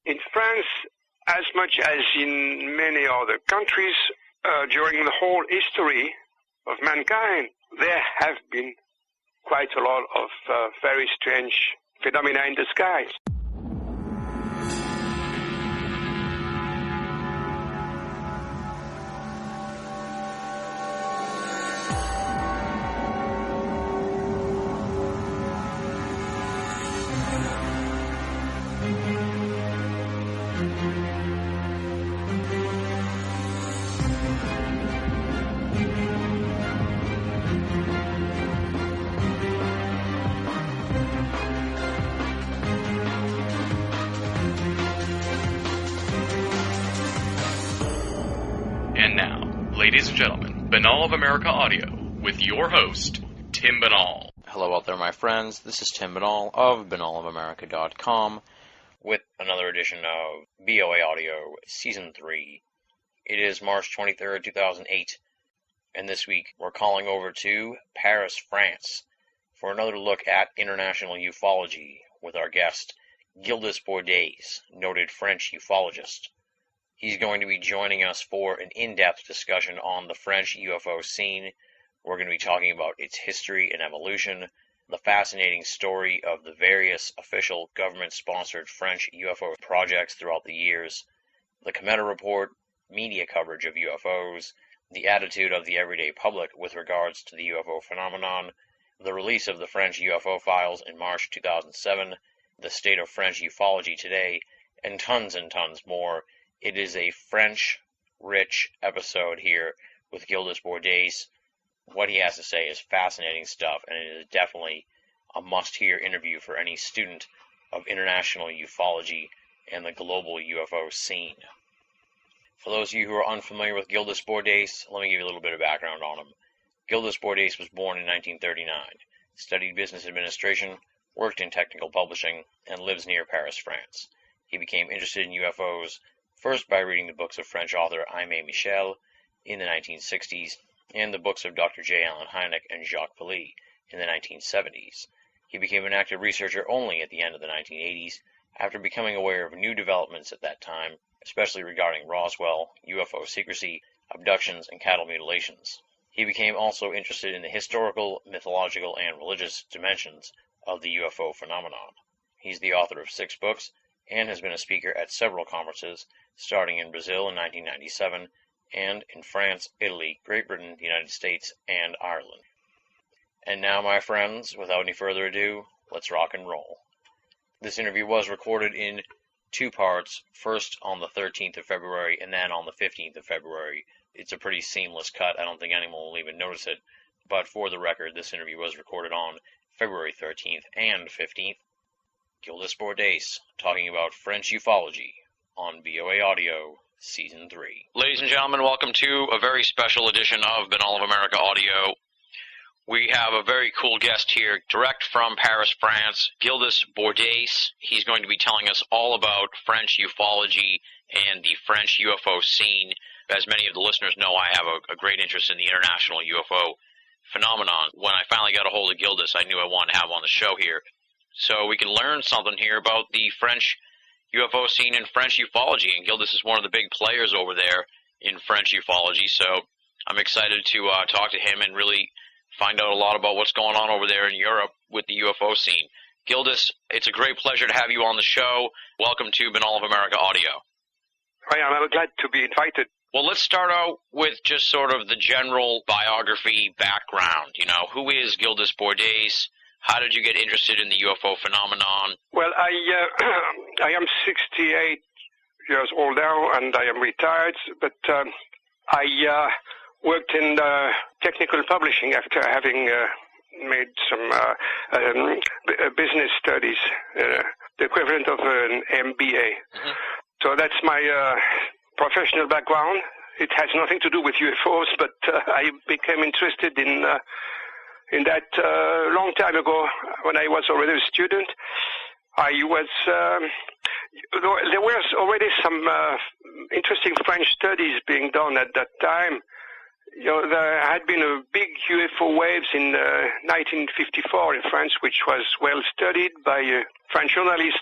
In France, as much as in many other countries, during the whole history of mankind, there have been quite a lot of very strange phenomena in the skies. And now, ladies and gentlemen, Banal of America Audio, with your host, Tim Banal. Hello out there, my friends. This is Tim Banal of banalofamerica.com with another edition of BOA Audio Season 3. It is March 23rd, 2008, and this week we're calling over to Paris, France, for another look at international ufology with our guest, Gildas Bourdais, noted French ufologist. He's going to be joining us for an in-depth discussion on the French UFO scene. We're going to be talking about its history and evolution, the fascinating story of the various official government-sponsored French UFO projects throughout the years, the Cometa Report, media coverage of UFOs, the attitude of the everyday public with regards to the UFO phenomenon, the release of the French UFO files in March 2007, the state of French ufology today, and tons more. It is a French-rich episode here with Gildas Bourdais. What he has to say is fascinating stuff, and it is definitely a must-hear interview for any student of international ufology and the global UFO scene. For those of you who are unfamiliar with Gildas Bourdais, let me give you a little bit of background on him. Gildas Bourdais was born in 1939, studied business administration, worked in technical publishing, and lives near Paris, France. He became interested in UFOs first by reading the books of French author Aimé Michel in the 1960s and the books of Dr. J. Allen Hynek and Jacques Vallée in the 1970s. He became an active researcher only at the end of the 1980s after becoming aware of new developments at that time, especially regarding Roswell, UFO secrecy, abductions, and cattle mutilations. He became also interested in the historical, mythological, and religious dimensions of the UFO phenomenon. He's the author of 6 books and has been a speaker at several conferences, starting in Brazil in 1997, and in France, Italy, Great Britain, the United States, and Ireland. And now, my friends, without any further ado, let's rock and roll. This interview was recorded in 2 parts, first on the 13th of February, and then on the 15th of February. It's a pretty seamless cut. I don't think anyone will even notice it. But for the record, this interview was recorded on February 13th and 15th. Gildas Bourdais, talking about French ufology on BOA Audio, Season 3. Ladies and gentlemen, welcome to a very special edition of Banal of America Audio. We have a very cool guest here, direct from Paris, France, Gildas Bourdais. He's going to be telling us all about French ufology and the French UFO scene. As many of the listeners know, I have a great interest in the international UFO phenomenon. When I finally got a hold of Gildas, I knew I wanted to have him on the show here, so we can learn something here about the French UFO scene and French ufology. And Gildas is one of the big players over there in French ufology, so I'm excited to talk to him and really find out a lot about what's going on over there in Europe with the UFO scene. Gildas, it's a great pleasure to have you on the show. Welcome to Banal of America Audio. I am glad to be invited. Well, let's start out with just sort of the general biography background. You know, who is Gildas Bourdais? How did you get interested in the UFO phenomenon? Well, I am 68 years old now, and I am retired, but I worked in technical publishing after having made some business studies, the equivalent of an MBA. Mm-hmm. So that's my professional background. It has nothing to do with UFOs, but I became interested in that long time ago when I was already a student. There was already some interesting French studies being done at that time. You know, there had been a big UFO waves in 1954 in France, which was well studied by French journalists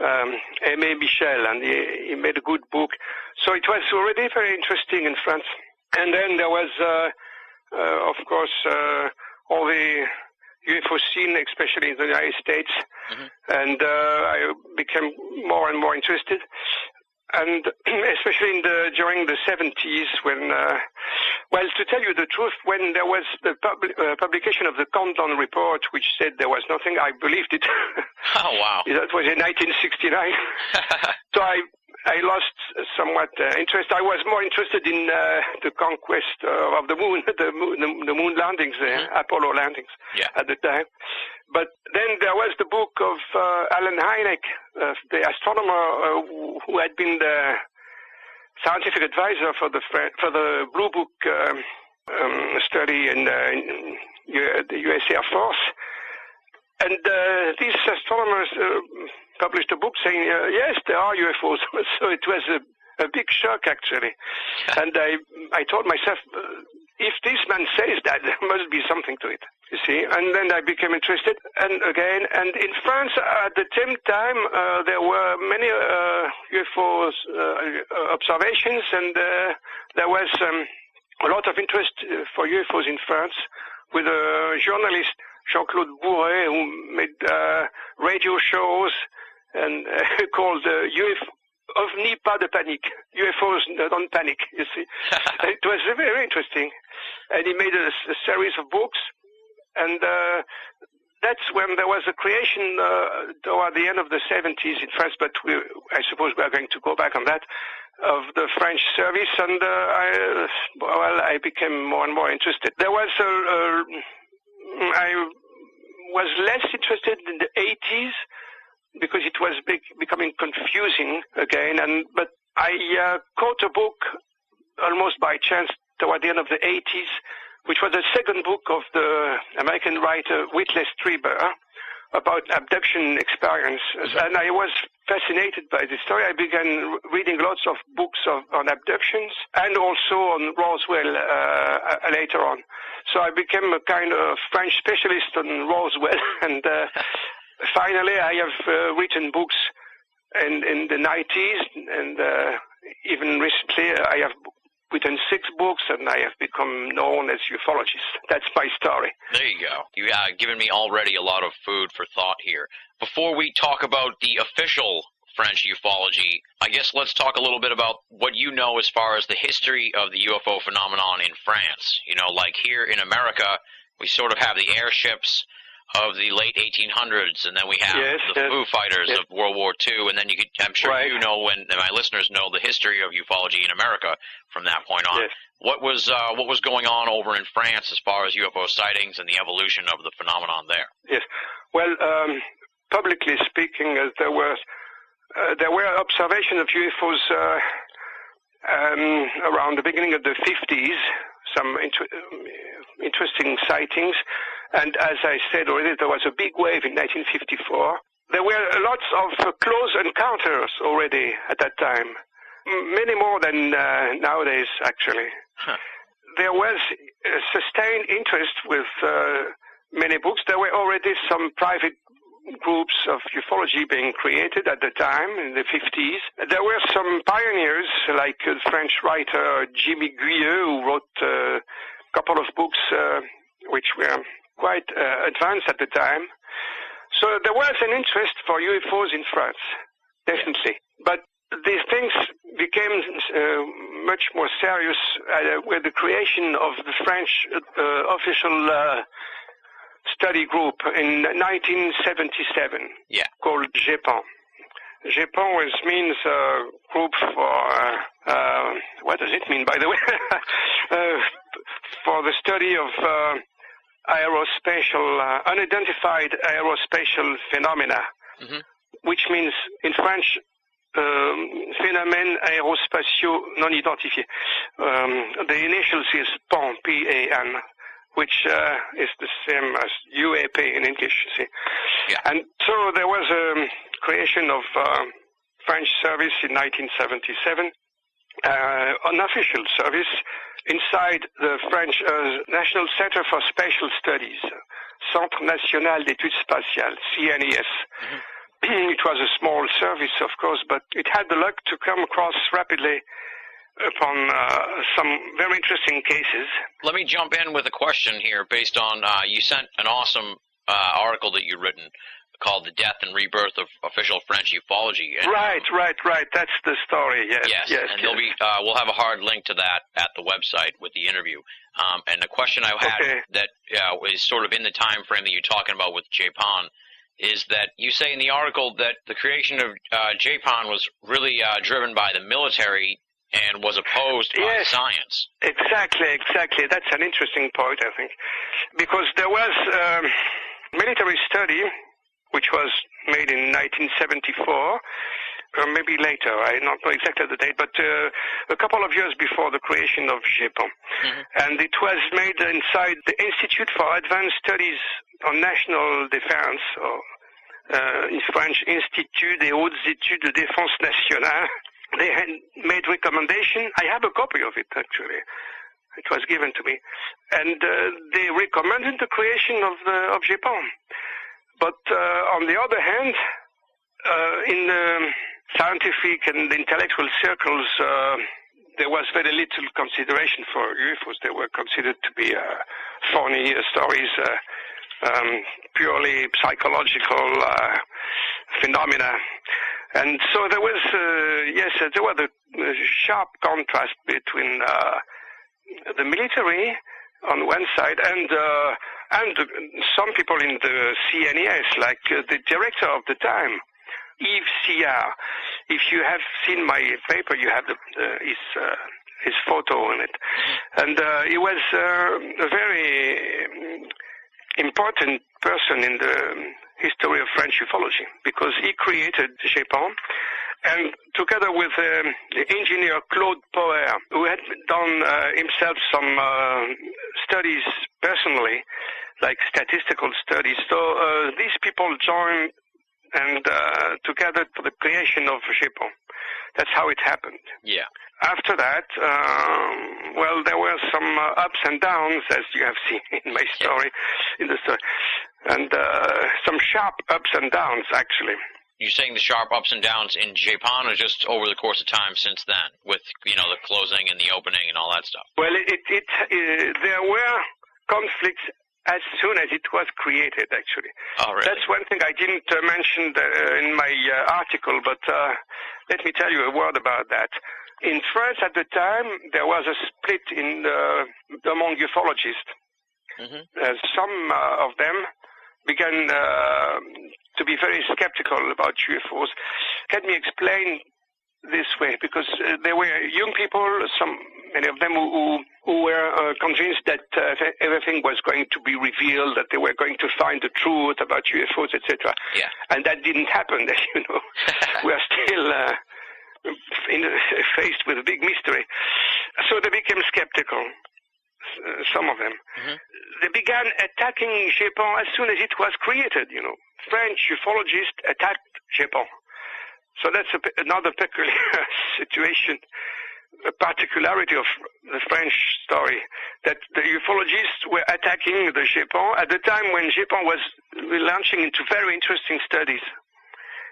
Aimé Michel, and he made a good book. So it was already very interesting in France. And then there was, of course, all the UFO scene, especially in the United States, and I became more and more interested. And especially during the 70s, when, well, to tell you the truth, when there was the publication of the Countdown Report, which said there was nothing, I believed it. Oh, wow. That was in 1969. So I lost somewhat interest. I was more interested in the conquest of the moon, the moon landings, Apollo landings at the time. But then there was the book of Alan Hynek, the astronomer who had been the scientific advisor for the Blue Book study in the U.S. Air Force. And these astronomers published a book saying, yes, there are UFOs. So it was a big shock, actually. And I told myself, if this man says that, there must be something to it, you see. And then I became interested. And in France, at the same time, there were many UFOs observations, and there was a lot of interest for UFOs in France with a journalist, Jean-Claude Bourret, who made radio shows and called OVNI pas de panique. UFOs don't panic, you see. It was very interesting. And he made a series of books, and that's when there was a creation toward the end of the 70s in France, but I suppose we are going to go back on that, of the French service, and I became more and more interested. There was I was less interested in the 80s because it was becoming confusing again, but I caught a book almost by chance toward the end of the 80s, which was the second book of the American writer Whitley Strieber about abduction experiences, and I was fascinated by this story. I began reading lots of books on abductions and also on Roswell later on. So I became a kind of French specialist on Roswell, and finally I have written books in the 90s, and even recently I have written 6 books, and I have become known as ufologist. That's my story. There you go. You have given me already a lot of food for thought here. Before we talk about the official French ufology, I guess let's talk a little bit about what you know as far as the history of the UFO phenomenon in France. You know, like here in America, we sort of have the airships of the late 1800s, and then we have the Foo Fighters of World War II, and then I'm sure you know, and my listeners know, the history of ufology in America from that point on. Yes. What was going on over in France as far as UFO sightings and the evolution of the phenomenon there? Yes. Well, publicly speaking, there were observations of UFOs around the beginning of the 50s, some interesting sightings. And as I said already, there was a big wave in 1954. There were lots of close encounters already at that time, many more than nowadays, actually. Huh. There was sustained interest with many books. There were already some private groups of ufology being created at the time, in the 50s. There were some pioneers, like the French writer Jimmy Guyeux, who wrote a couple of books which were quite advanced at the time. So there was an interest for UFOs in France, definitely. But these things became much more serious with the creation of the French official study group in 1977, called GEPAN. GEPAN means group for, what does it mean, by the way? For the study of aerospatial, unidentified aerospatial phenomena, which means in French, phénomènes aérospatiaux non identifiés. The initials is PAN, P-A-N, which is the same as UAP in English, you see. Yeah. And so there was a creation of French service in 1977, an official service inside the French National Center for Spatial Studies, Centre National d'Études Spatiales, CNES. It was a small service, of course, but it had the luck to come across rapidly upon some very interesting cases. Let me jump in with a question here based on you sent an awesome article that you'd written called The Death and Rebirth of Official French Ufology. And, right. That's the story, yes. And there'll be, we'll have a hard link to that at the website with the interview. And the question I had that is sort of in the time frame that you're talking about with Japan is that you say in the article that the creation of Japan was really driven by the military and was opposed by science. Exactly. That's an interesting point, I think, because there was military study which was made in 1974, or maybe later, I don't know exactly the date, but a couple of years before the creation of Japan. And it was made inside the Institute for Advanced Studies on National Defense, or in French, Institut des Hautes Études de Défense Nationale. They had made recommendation. I have a copy of it, actually. It was given to me. And they recommended the creation of Japan. But on the other hand, in the scientific and intellectual circles, there was very little consideration for UFOs. They were considered to be phony stories, purely psychological phenomena. And so there was, there was a sharp contrast between the military on one side and some people in the CNES, like the director of the time, Yves Sillard. If you have seen my paper, you have his photo in it. And he was a very important person in the history of French ufology, because he created Japan, and together with the engineer Claude Poher, who had done himself some studies personally, like statistical studies. So these people joined and together for the creation of Japan. That's how it happened. Yeah. After that, there were some ups and downs, as you have seen in my story, in the story, and some sharp ups and downs, actually. You're saying the sharp ups and downs in Japan, or just over the course of time since then, with the closing and the opening and all that stuff? Well, there were conflicts as soon as it was created, actually. Oh, really? That's one thing I didn't mention in my article, but let me tell you a word about that. In France at the time, there was a split among ufologists. Some of them began to be very skeptical about UFOs. Let me explain this way, because there were young people, many of them who were convinced that everything was going to be revealed, that they were going to find the truth about UFOs, etc. Yeah. And that didn't happen, as you know. We are still faced with a big mystery. So they became skeptical, some of them. They began attacking Japan as soon as it was created, French ufologists attacked Japan. So that's another peculiar situation, a particularity of the French story, that the ufologists were attacking the Japan at the time when Japan was launching into very interesting studies.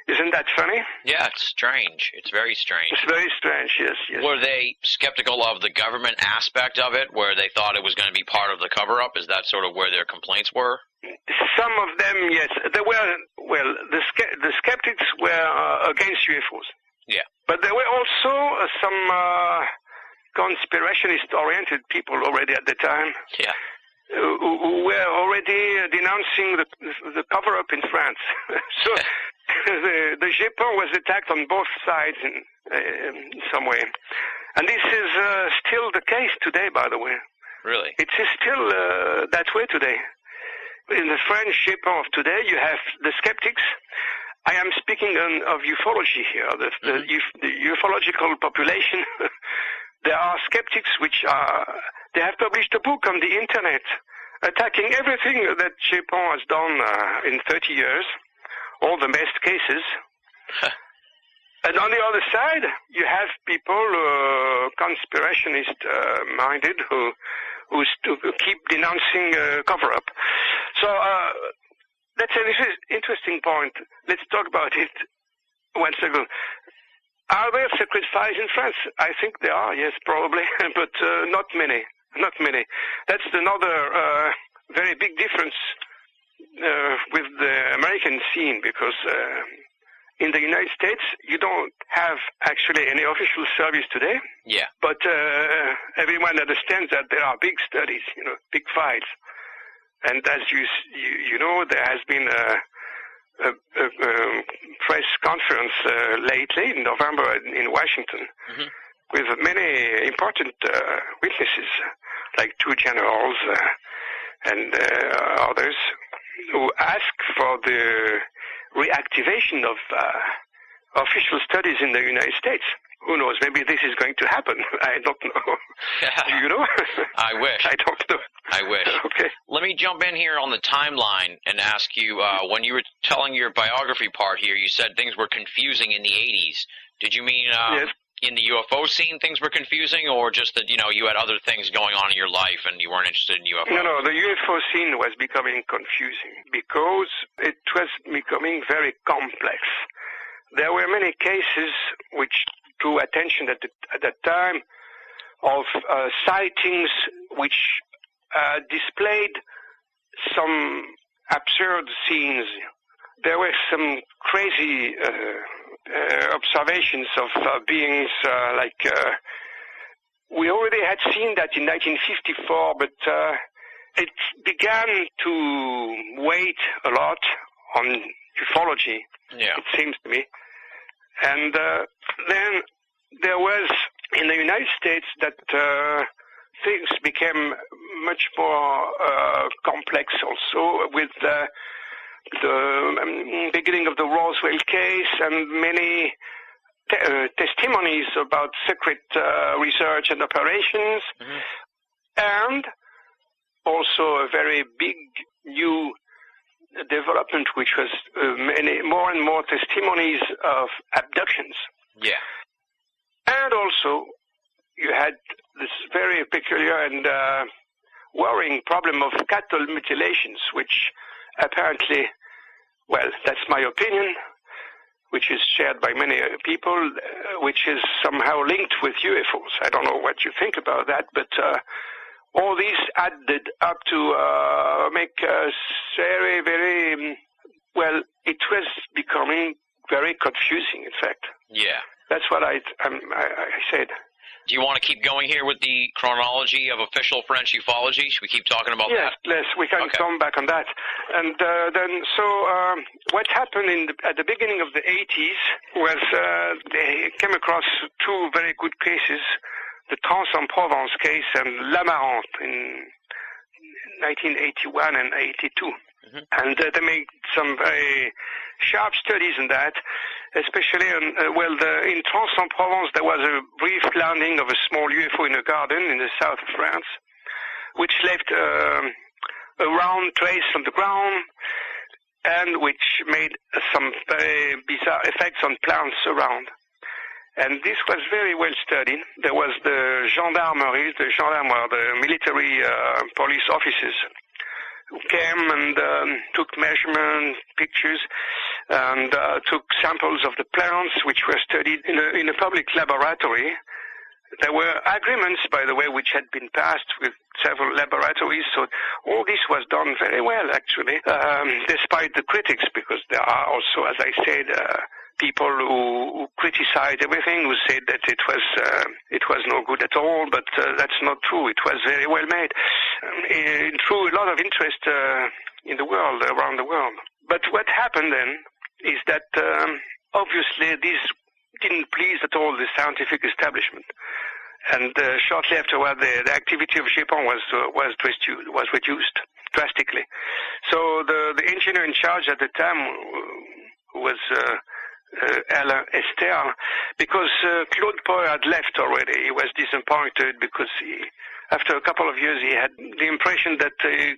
Isn't that funny? Yeah, it's strange. It's very strange. It's very strange, yes. Were they skeptical of the government aspect of it, where they thought it was going to be part of the cover-up? Is that sort of where their complaints were? Some of them, yes. There were, the skeptics were against UFOs. Yeah. But there were also some conspirationist-oriented people already at the time. Yeah. Who were already denouncing the cover-up in France. So the Japan was attacked on both sides in some way. And this is still the case today, by the way. Really? It is still that way today. In the French Japan of today, you have the skeptics. I am speaking of ufology here, the ufological population. There are skeptics they have published a book on the internet attacking everything that Japan has done in 30 years, all the best cases. And on the other side, you have people, conspirationist-minded, who keep denouncing cover-up. So That's an interesting point. Let's talk about it one second. Are there secret files in France? I think there are, yes, probably, but not many. Not many. That's another very big difference with the American scene, because in the United States, you don't have actually any official service today. Yeah. But everyone understands that there are big studies, big files. And as you know, there has been a press conference lately in November in Washington with many important witnesses, like 2 generals and others, who ask for the reactivation of official studies in the United States. Who knows? Maybe this is going to happen. I don't know. You know? I wish. I don't know. I wish. Okay. Let me jump in here on the timeline and ask you, when you were telling your biography part here, you said things were confusing in the 80s. Did you mean yes. in the UFO scene things were confusing, or just that, you had other things going on in your life and you weren't interested in UFOs? No, the UFO scene was becoming confusing because it was becoming very complex. There were many cases which drew attention at that time of sightings which displayed some absurd scenes. There were some crazy observations of beings we already had seen that in 1954, but it began to weigh a lot on ufology, it seems to me. And then there was, in the United States, that things became much more complex also, with the beginning of the Roswell case and many testimonies about secret research and operations, and also a very big new development, which was more and more testimonies of abductions. Yeah. And also, you had this very peculiar and worrying problem of cattle mutilations, which apparently, well, that's my opinion, which is shared by many people, which is somehow linked with UFOs. I don't know what you think about that, but all these added up to make us very, very, well, it was becoming very confusing, in fact. Yeah. That's what I said. Do you want to keep going here with the chronology of official French ufology? Should we keep talking about that? Yes, we can come back on that. And what happened at the beginning of the 80s was they came across 2 very good cases, the Trans-en-Provence case and L'Amarante in 1981 and 82. And they made some very sharp studies on that, especially in Trans-en-Provence there was a brief landing of a small UFO in a garden in the south of France, which left a round trace on the ground and which made some very bizarre effects on plants around. And this was very well studied. There was the gendarmerie, the military police officers, who came and took measurements, pictures, and took samples of the plants, which were studied in a public laboratory. There were agreements, by the way, which had been passed with several laboratories, so all this was done very well, actually, despite the critics, because there are also, as I said, people who criticized everything, who said that it was no good at all, but that's not true. It was very well made. It drew a lot of interest in the world, around the world. But what happened then is that obviously this didn't please at all the scientific establishment. And shortly afterward, the activity of GEPAN was reduced drastically. So the engineer in charge at the time was Alain Esther, because Claude Poe had left already. He was disappointed because after a couple of years he had the impression that they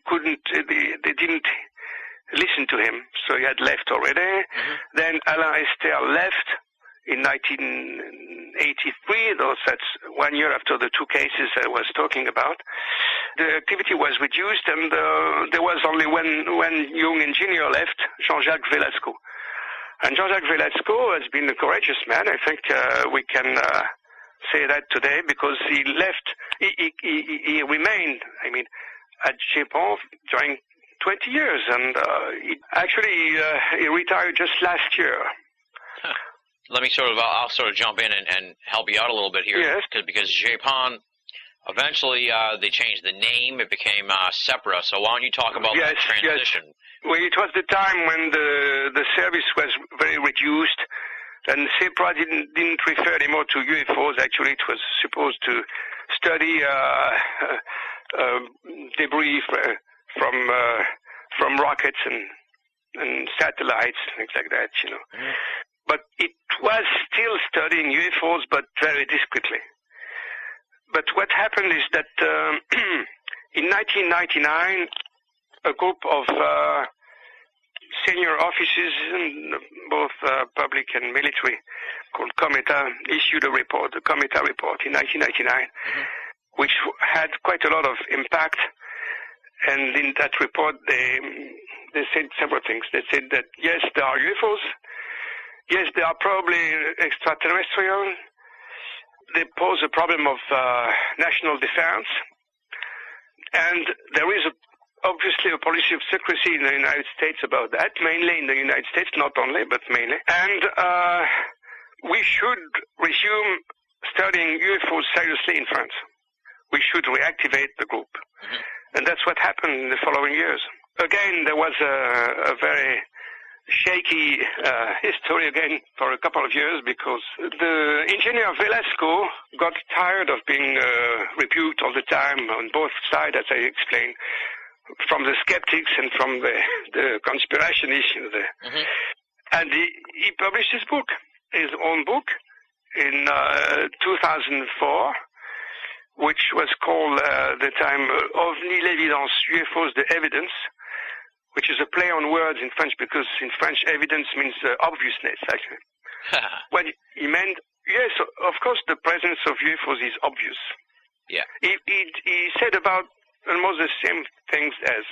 didn't listen to him, so he had left already. Then Alain Esther left in 1983, though that's 1 year after the 2 cases I was talking about. the activity was reduced, and there was only one young engineer left, Jean-Jacques Velasco. And Jean-Jacques Velasco has been a courageous man. I think we can say that today, because he left, he remained, at GEPON during 20 years, and he retired just last year. Huh. I'll sort of jump in and help you out a little bit here. Yes. Because GEPON, eventually they changed the name. It became SEPRA. So why don't you talk about that transition? Yes. Well, it was the time when the service was very reduced, and SEPRA didn't refer anymore to UFOs. Actually, it was supposed to study debris from rockets and satellites, things like that, Mm-hmm. But it was still studying UFOs, but very discreetly. But what happened is that in 1999, a group of senior officers, in both public and military, called Cometa, issued a report, the Cometa report, in 1999, mm-hmm. which had quite a lot of impact. And in that report, they said several things. They said that, yes, there are UFOs. Yes, they are probably extraterrestrial. They pose a problem of national defense. And there is obviously a policy of secrecy in the United States about that, mainly in the United States, not only, but mainly. And we should resume studying UFOs seriously in France. We should reactivate the group. Mm-hmm. And that's what happened in the following years. Again, there was a very shaky history again for a couple of years, because the engineer Velasco got tired of being rebuked all the time on both sides, as I explained, from the skeptics and from the conspirationists. Mm-hmm. And he published his own book, in 2004, which was called the time OVNI l'Évidence, UFOs the Evidence, which is a play on words in French, because in French evidence means obviousness, actually. What he meant, yes, of course the presence of UFOs is obvious. Yeah. He said about almost the same things as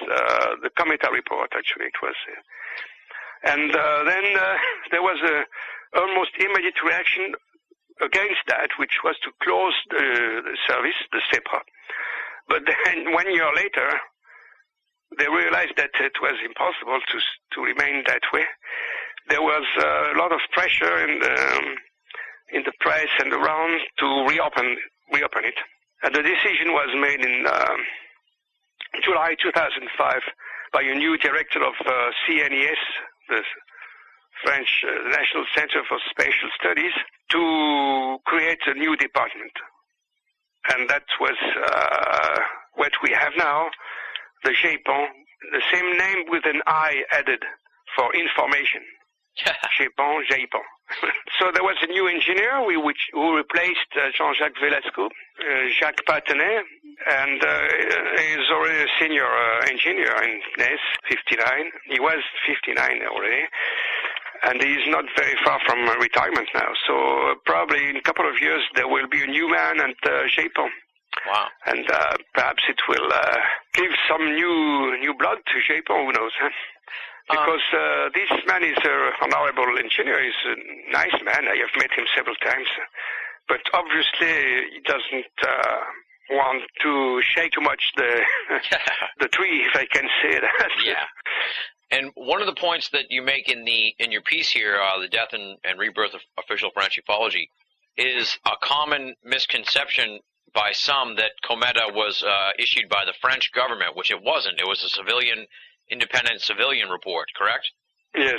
the Cometa report, actually, it was. And then there was a almost immediate reaction against that, which was to close the service, the SEPRA. But then 1 year later, they realized that it was impossible to remain that way. There was a lot of pressure in the press and around to reopen it. And the decision was made in July 2005 by a new director of CNES, the French National Center for Spatial Studies, to create a new department. And that was what we have now, the GEPON, the same name with an I added for information. GEPON. So there was a new engineer who replaced Jean-Jacques Velasco, Jacques Patenet, and he is already a senior engineer in NES, 59. He was 59 already, and he is not very far from retirement now. So probably in a couple of years there will be a new man at GEPON. Wow. And perhaps it will give some new blood to GEPON, who knows, huh? Because this man is an honorable engineer. He's a nice man. I have met him several times. But obviously he doesn't want to shake too much the tree, if I can say that. Yeah. And one of the points that you make in your piece here, The Death and Rebirth of Official French Ufology, is a common misconception by some that Cometa was issued by the French government, which it wasn't. It was a independent civilian report, correct? Yes.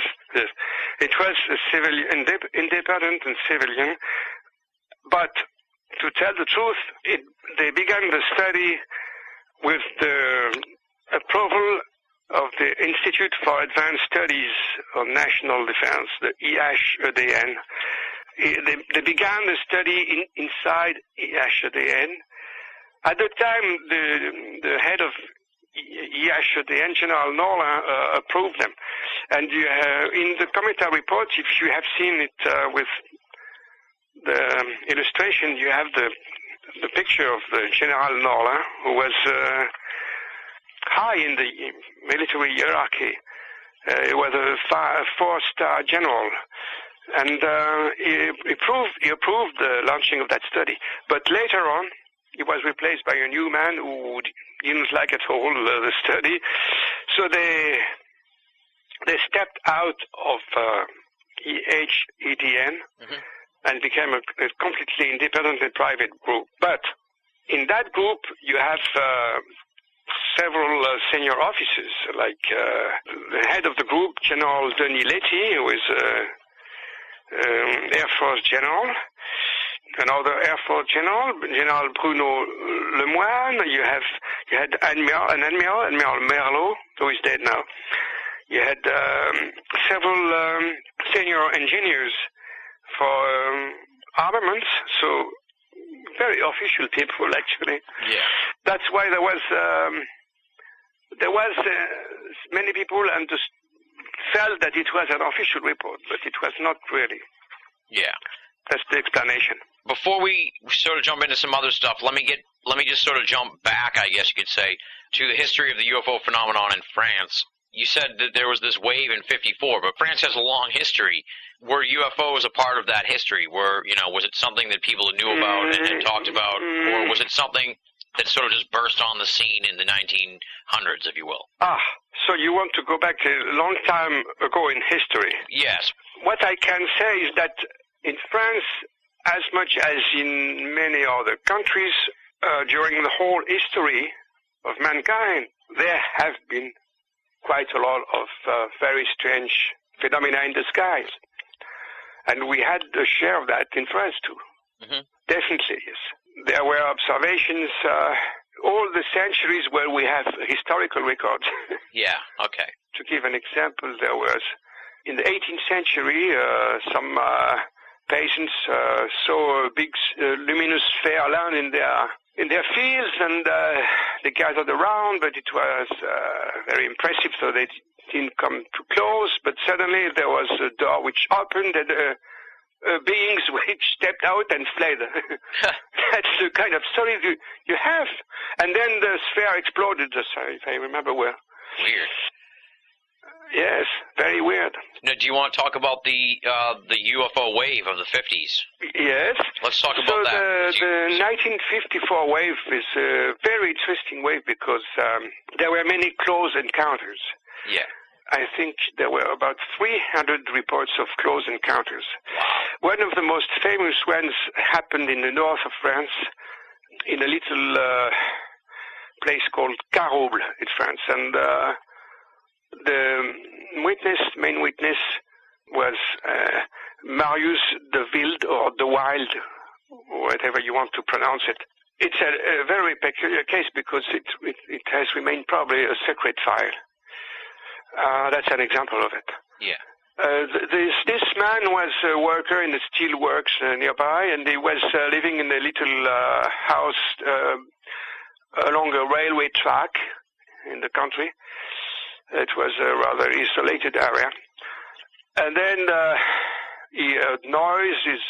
It was a civilian, independent and civilian. But to tell the truth, they began the study with the approval of the Institute for Advanced Studies on National Defense, the IHEDN. They began the study inside IHEDN. At the time, the head of IHEDN, General Norlin, approved them. And in the Cometa report, if you have seen it with the illustration, you have the picture of the General Norlin, who was high in the military hierarchy. He was a 4-star general, and he approved the launching of that study. But later on, he was replaced by a new man who didn't like at all the study, so they stepped out of EHEDN and became a completely independent and private group. But in that group, you have several senior officers, like the head of the group, General Denis Letty, who is Air Force General, another Air Force General, General Bruno Lemoine. You had Admiral Merlot, who is dead now. You had several senior engineers for armaments, so very official people, actually. Yeah. That's why there was many people and felt that it was an official report, but it was not really. Yeah. That's the explanation. Before we sort of jump into some other stuff, let me just sort of jump back, I guess you could say, to the history of the UFO phenomenon in France. You said that there was this wave in '54, but France has a long history. Were UFOs a part of that history? Was it something that people knew about and talked about, or was it something that sort of just burst on the scene in the 1900s, if you will? So you want to go back a long time ago in history? Yes. What I can say is that in France, as much as in many other countries, during the whole history of mankind, there have been quite a lot of very strange phenomena in the skies. And we had a share of that in France too. Mm-hmm. Definitely, yes. There were observations all the centuries where we have historical records. Yeah, okay. To give an example, there was, in the 18th century, some patients saw a big luminous sphere land in their fields, and they gathered around, but it was very impressive, so they didn't come too close. But suddenly there was a door which opened, and beings which stepped out and fled. That's the kind of story you have. And then the sphere exploded, if I remember well. Weird. Yes, very weird. Now, do you want to talk about the UFO wave of the 50s? Yes. Let's talk about that. The 1954 wave is a very interesting wave because there were many close encounters. Yeah. I think there were about 300 reports of close encounters. Wow. One of the most famous ones happened in the north of France, in a little place called Carouble in France, and the main witness was Marius de Wild, or de Wild, whatever you want to pronounce it. It's a very peculiar case because it has remained probably a secret file. That's an example of it. Yeah. This man was a worker in the steel works nearby, and he was living in a little house along a railway track in the country. It was a rather isolated area. And then he heard noise, his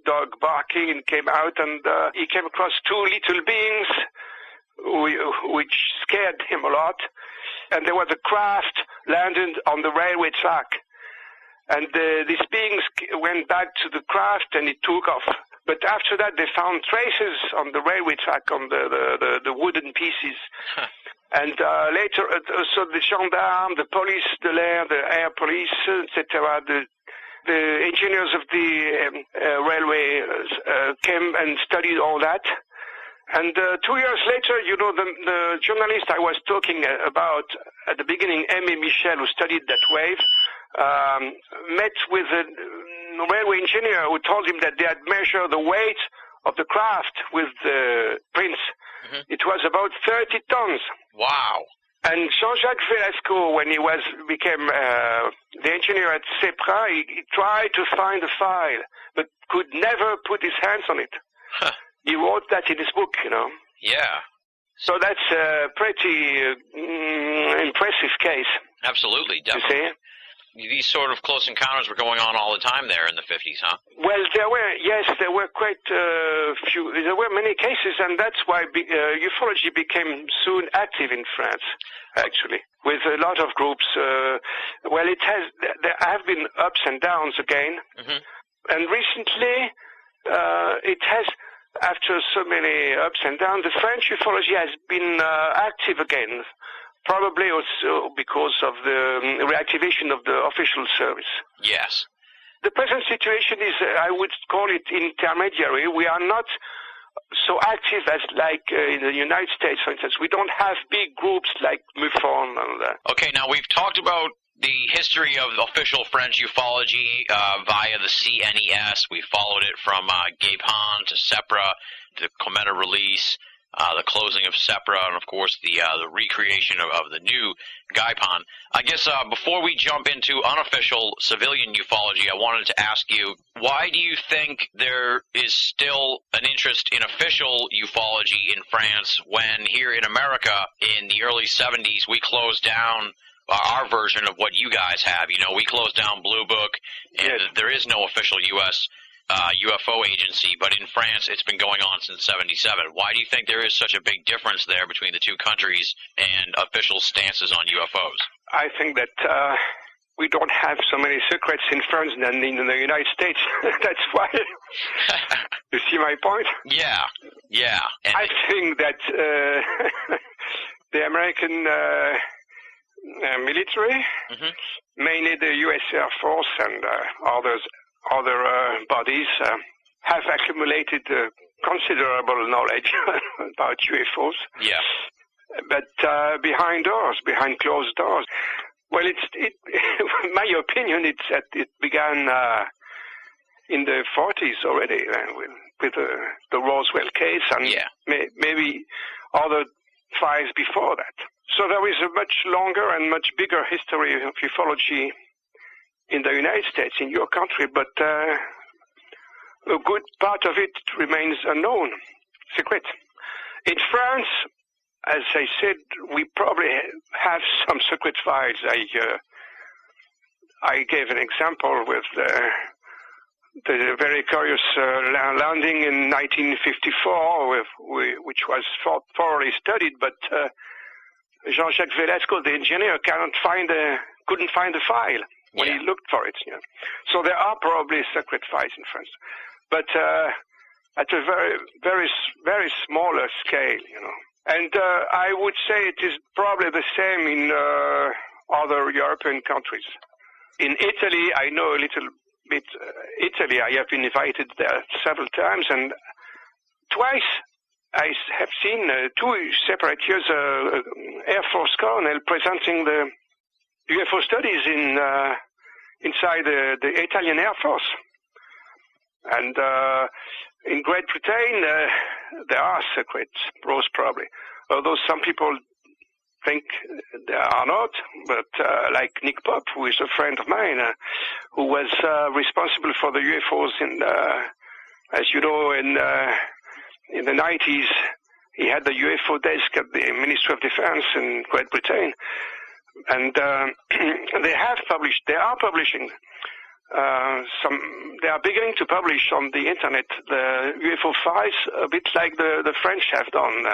dog barking, and came out, and he came across two little beings which scared him a lot. And there was a craft landed on the railway track. And these beings went back to the craft, and it took off. But after that, they found traces on the railway track, on the wooden pieces. Huh. And later, so the gendarmes, the police de l'air, the air police, etc., the engineers of the railway came and studied all that. And 2 years later, the journalist I was talking about at the beginning, Aimé Michel, who studied that wave, met with a railway engineer who told him that they had measured the weight of the craft with the prints. Mm-hmm. It was about 30 tons. Wow. And Jean-Jacques Velasco, when he became the engineer at CEPRA, he tried to find the file, but could never put his hands on it. Huh. He wrote that in his book, Yeah. So that's a pretty impressive case. Absolutely, definitely. You see? these sort of close encounters were going on all the time there in the 50s, huh? Well, there were quite few. There were many cases, and that's why ufology became soon active in France, actually, with a lot of groups. Well, there have been ups and downs again, and recently it has, after so many ups and downs, the French ufology has been active again. Probably also because of the reactivation of the official service. Yes. The present situation is, I would call it intermediary. We are not so active as like in the United States, for instance. We don't have big groups like MUFON and that. Okay, now we've talked about the history of official French ufology via the CNES. We followed it from Gapon to SEPRA to Cometa release. The closing of SEPRA, and of course the recreation of the new Gaipon. I guess before we jump into unofficial civilian ufology, I wanted to ask you, why do you think there is still an interest in official ufology in France when here in America in the early 70s we closed down our version of what you guys have? You know, we closed down Blue Book, and there is no official U.S. UFO agency, but in France it's been going on since 77. Why do you think there is such a big difference there between the two countries and official stances on UFOs? I think that we don't have so many secrets in France than in the United States. That's why. You see my point? Yeah. And I think that the American military, mainly the U.S. Air Force and other bodies have accumulated considerable knowledge about UFOs. Yeah. But behind closed doors. Well, in my opinion, it began in the 40s already with the Roswell case and maybe other files before that. So there is a much longer and much bigger history of ufology in the United States, in your country, but a good part of it remains unknown, secret. In France, as I said, we probably have some secret files. I gave an example with the very curious landing in 1954, which was thoroughly studied, but Jean-Jacques Velasco, the engineer, couldn't find the file when he looked for it. So there are probably secret files in France, but at a very, very, very smaller scale, And I would say it is probably the same in other European countries. In Italy, I know a little bit. Italy, I have been invited there several times, and twice I have seen 2 separate years Air Force colonel presenting the UFO studies inside the Italian Air Force. And in Great Britain, there are secrets, most probably. Although some people think there are not, but like Nick Pope, who is a friend of mine, who was responsible for the UFOs as you know, in the 90s, he had the UFO desk at the Ministry of Defense in Great Britain. And they are publishing they are beginning to publish on the internet the UFO files, a bit like the French have done.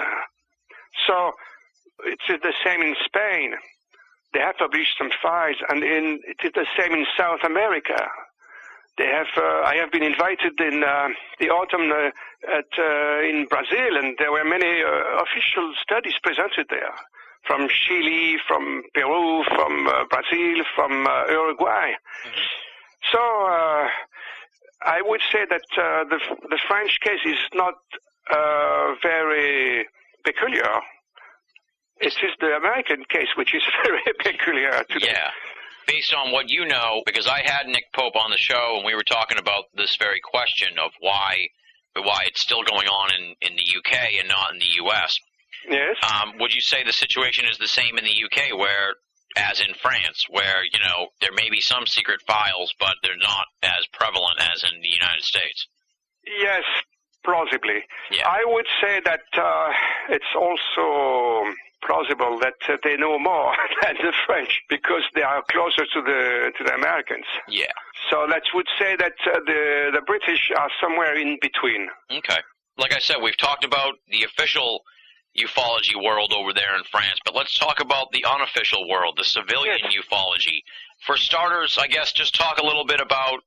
So it's the same in Spain. They have published some files, and it is the same in South America. They have. I have been invited in the autumn in Brazil, and there were many official studies presented there, from Chile, from Peru, from Brazil, from Uruguay. So I would say that the French case is not very peculiar. It is the American case which is very peculiar today. Yeah. Based on what you know, because I had Nick Pope on the show and we were talking about this very question of why it's still going on in the UK and not in the US. Yes. Would you say the situation is the same in the UK as in France, where, there may be some secret files, but they're not as prevalent as in the United States? Yes, plausibly. Yeah. I would say that it's also plausible that they know more than the French because they are closer to the Americans. Yeah. So that would say that the British are somewhere in between. Okay. Like I said, we've talked about the official ufology world over there in France, but let's talk about the unofficial world, the civilian ufology. For starters, I guess just talk a little bit about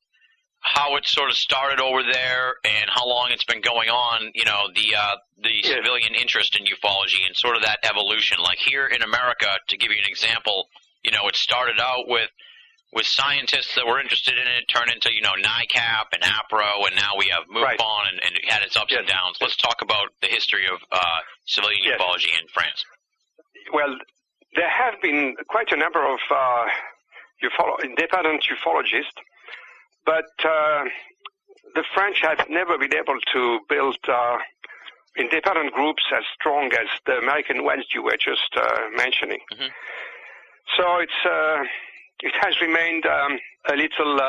how it sort of started over there and how long it's been going on, you know, the civilian interest in ufology and sort of that evolution. Like here in America, to give you an example, you know, it started out with scientists that were interested in it, turned into, you know, NICAP and APRO, and now we have MUFON, and it had its ups and downs. Let's talk about the history of civilian ufology in France. Well, there have been quite a number of independent ufologists, but the French have never been able to build independent groups as strong as the American ones you were just mentioning. Mm-hmm. So it has remained a little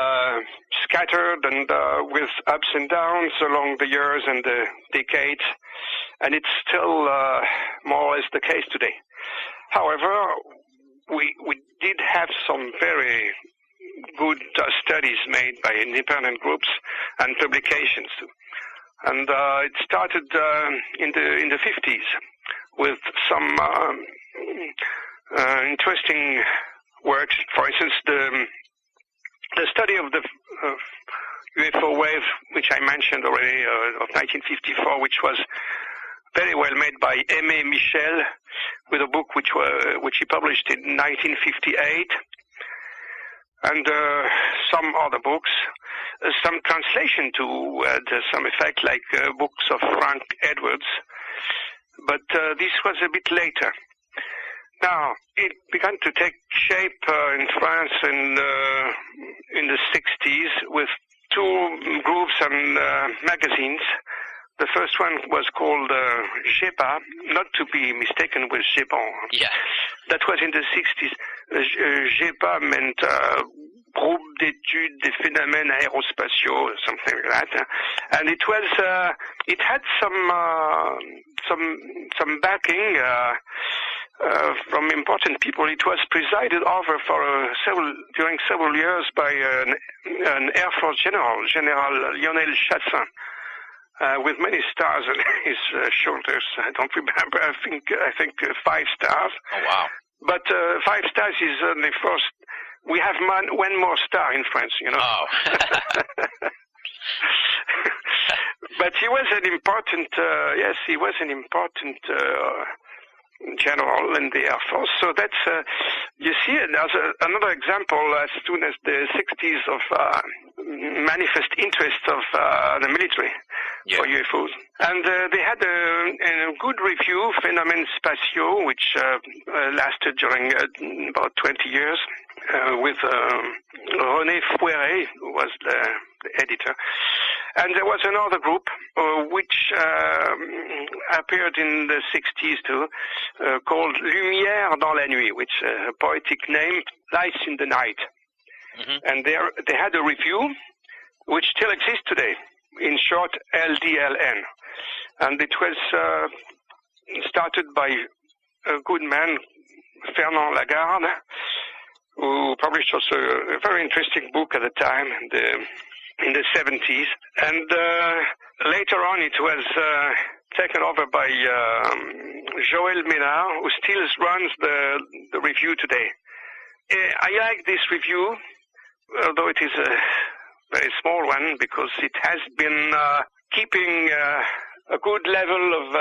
scattered and with ups and downs along the years and the decades, and it's still more or less the case today. However, we did have some very good studies made by independent groups and publications, and it started in the 50s with some interesting works. For instance, the study of the UFO wave, which I mentioned already, of 1954, which was very well made by Aimé Michel, with a book which he published in 1958, and some other books, some translation to some effect, like books of Frank Edwards, but this was a bit later. Now, it began to take shape in France in the 60s with two groups and magazines. The first one was called GEPA, not to be mistaken with GEPAN. Yeah. That was in the 60s. GEPA meant Groupe d'études des phénomènes aérospatiaux, something like that. And it was, it had some backing from important people. It was presided over for during several years by an Air Force general, General Lionel Chassin. With many stars on his shoulders. I don't remember. I think 5 stars. Oh wow! But 5 stars is only first. We have one more star in France, you know. Oh. But he was an important. Yes, he was an important general in the Air Force. So that's you see another example. As soon as the 60s of manifest interest of the military for UFOs. And they had a good review, Phénomènes spatiaux, which lasted during about 20 years, with René Fouéré, who was the editor. And there was another group which appeared in the 60s too, called Lumière dans la nuit, which is a poetic name, Lights in the Night. Mm-hmm. And they had a review, which still exists today, in short, LDLN. And it was started by a good man, Fernand Lagarde, who published also a very interesting book at the time, in the 70s. And later on it was taken over by Joël Ménard, who still runs the review today. I like this review, although it is a very small one, because it has been keeping a good level of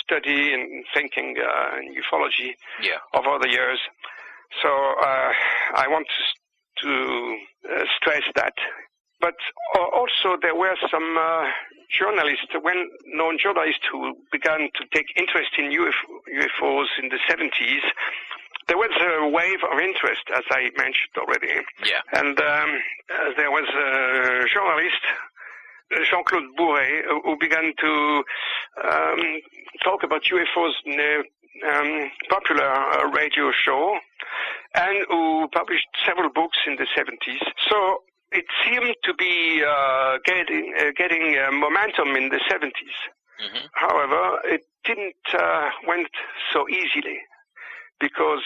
study and thinking in ufology over the years. So I want to stress that. But also there were some journalists, well-known journalists, who began to take interest in UFOs in the 70s. There was a wave of interest, as I mentioned already. Yeah. And there was a journalist, Jean-Claude Bourret, who began to talk about UFOs in a popular radio show, and who published several books in the 70s. So it seemed to be getting momentum in the 70s. However, it didn't went so easily because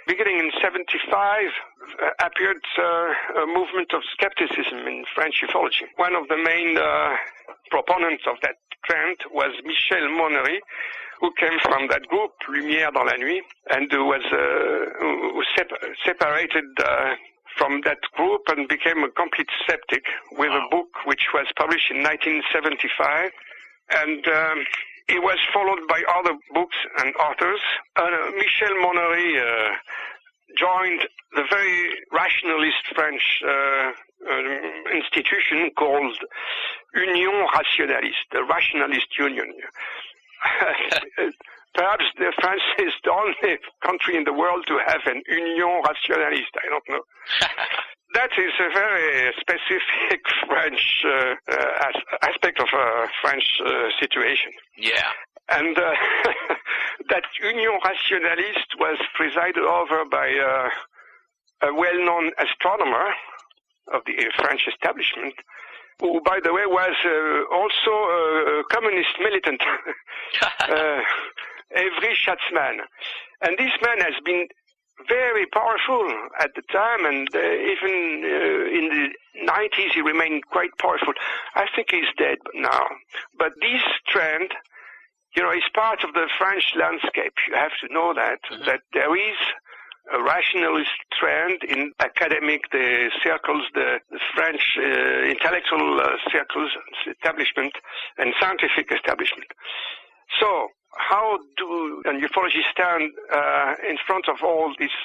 beginning in 1975 appeared a movement of skepticism in French ufology. One of the main proponents of that trend was Michel Monnery, who came from that group, Lumière dans la Nuit, and who separated from that group and became a complete skeptic with a book which was published in 1975. And it was followed by other books and authors. Michel Monnery joined the very rationalist French institution called Union Rationaliste, the Rationalist Union. Perhaps France is the only country in the world to have an Union Rationaliste. I don't know. That is a very specific French aspect of a French situation. Yeah. And that Union Rationaliste was presided over by a well-known astronomer of the French establishment, who, by the way, was also a communist militant, Larry Flaxman. And this man has been very powerful at the time, and even in the 90s he remained quite powerful. I think he's dead now. But this trend, is part of the French landscape. You have to know that there is a rationalist trend in academic circles, the French intellectual circles, establishment, and scientific establishment. So, how do ufologists stand in front of all these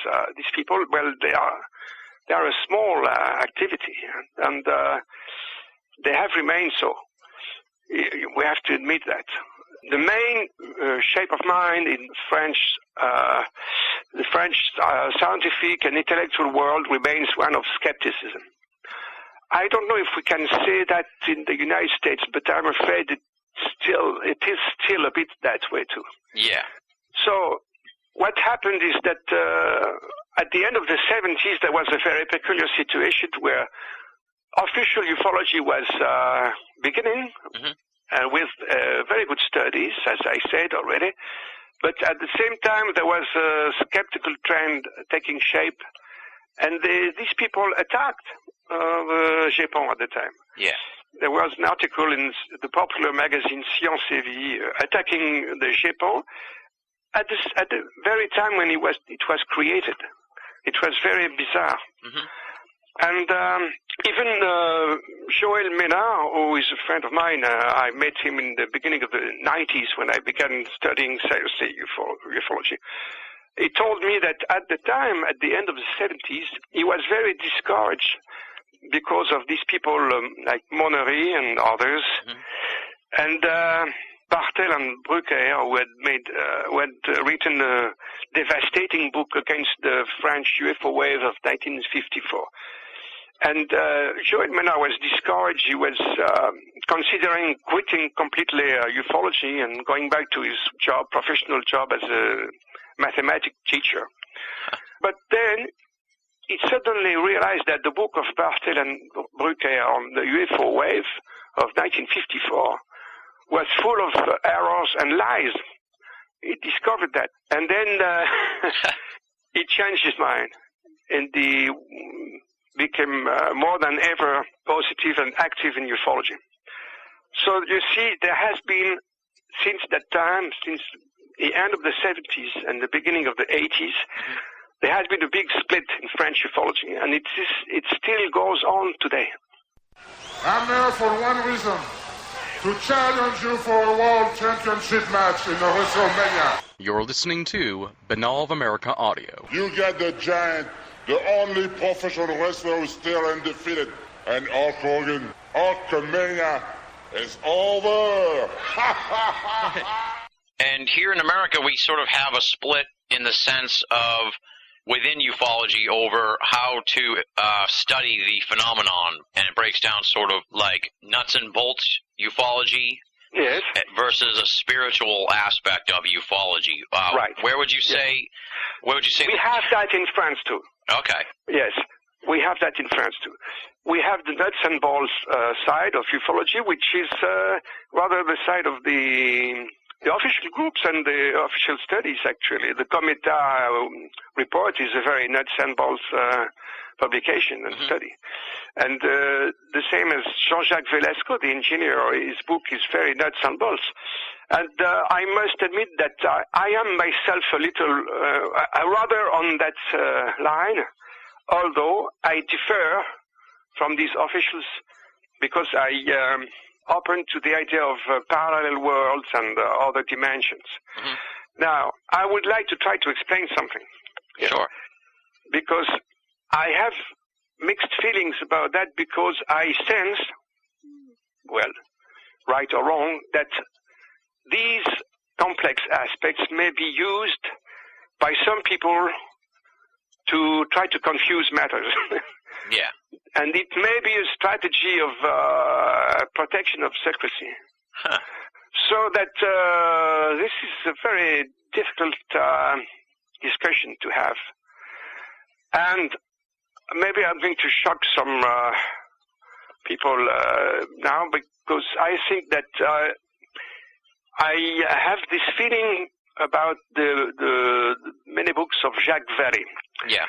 people? Well, they are a small activity, and they have remained so. We have to admit that. The main shape of mind in the French scientific and intellectual world remains one of skepticism. I don't know if we can say that in the United States, but I'm afraid it is still a bit that way too. Yeah. So what happened is that at the end of the 70s, there was a very peculiar situation where official ufology was beginning, with very good studies, as I said already. But at the same time, there was a skeptical trend taking shape, and these people attacked the Japon at the time. Yeah. There was an article in the popular magazine Science et Vie attacking the Japon at the very time when it was created. It was very bizarre. And even Joël Ménard, who is a friend of mine, I met him in the beginning of the 90s when I began studying seriously ufology. He told me that at the time, at the end of the 70s, he was very discouraged because of these people like Monnery and others, and Bartel and Brucker, who had written a devastating book against the French UFO wave of 1954. And Joël Ménard was discouraged. He was considering quitting completely ufology and going back to his professional job as a mathematics teacher. But then he suddenly realized that the book of Bartel and Brucker on the UFO wave of 1954 was full of errors and lies. He discovered that. And then he changed his mind, and he became more than ever positive and active in ufology. So you see, there has been, since that time, since the end of the 70s and the beginning of the 80s, there has been a big split in French ufology, and it still goes on today. I'm here for one reason, to challenge you for a world championship match in the WrestleMania. You're listening to Banal of America Audio. You got the Giant, the only professional wrestler who's still undefeated, and Hulk Hogan. Hulkamania is over. And here in America, we sort of have a split in the sense of within ufology over how to study the phenomenon, and it breaks down sort of like nuts and bolts ufology versus a spiritual aspect of ufology. Right. Where would you say? Where would you say? We have that in France too. Okay. Yes, we have that in France too. we have the nuts and bolts side of ufology, which is rather the side of the official groups and the official studies, actually. The Cometa report is a very nuts and bolts publication and study. And the same as Jean-Jacques Velasco, the engineer, his book is very nuts and bolts. And I must admit that I am myself a little rather on that line, although I differ from these officials because I open to the idea of parallel worlds and other dimensions. Now, I would like to try to explain something. Sure. Because I have mixed feelings about that because I sense, well, right or wrong, that these complex aspects may be used by some people to try to confuse matters. Yeah. And it may be a strategy of protection of secrecy. Huh. So that this is a very difficult discussion to have. And maybe I'm going to shock some people now because I think that I have this feeling about the many books of Jacques Vallée. Yeah.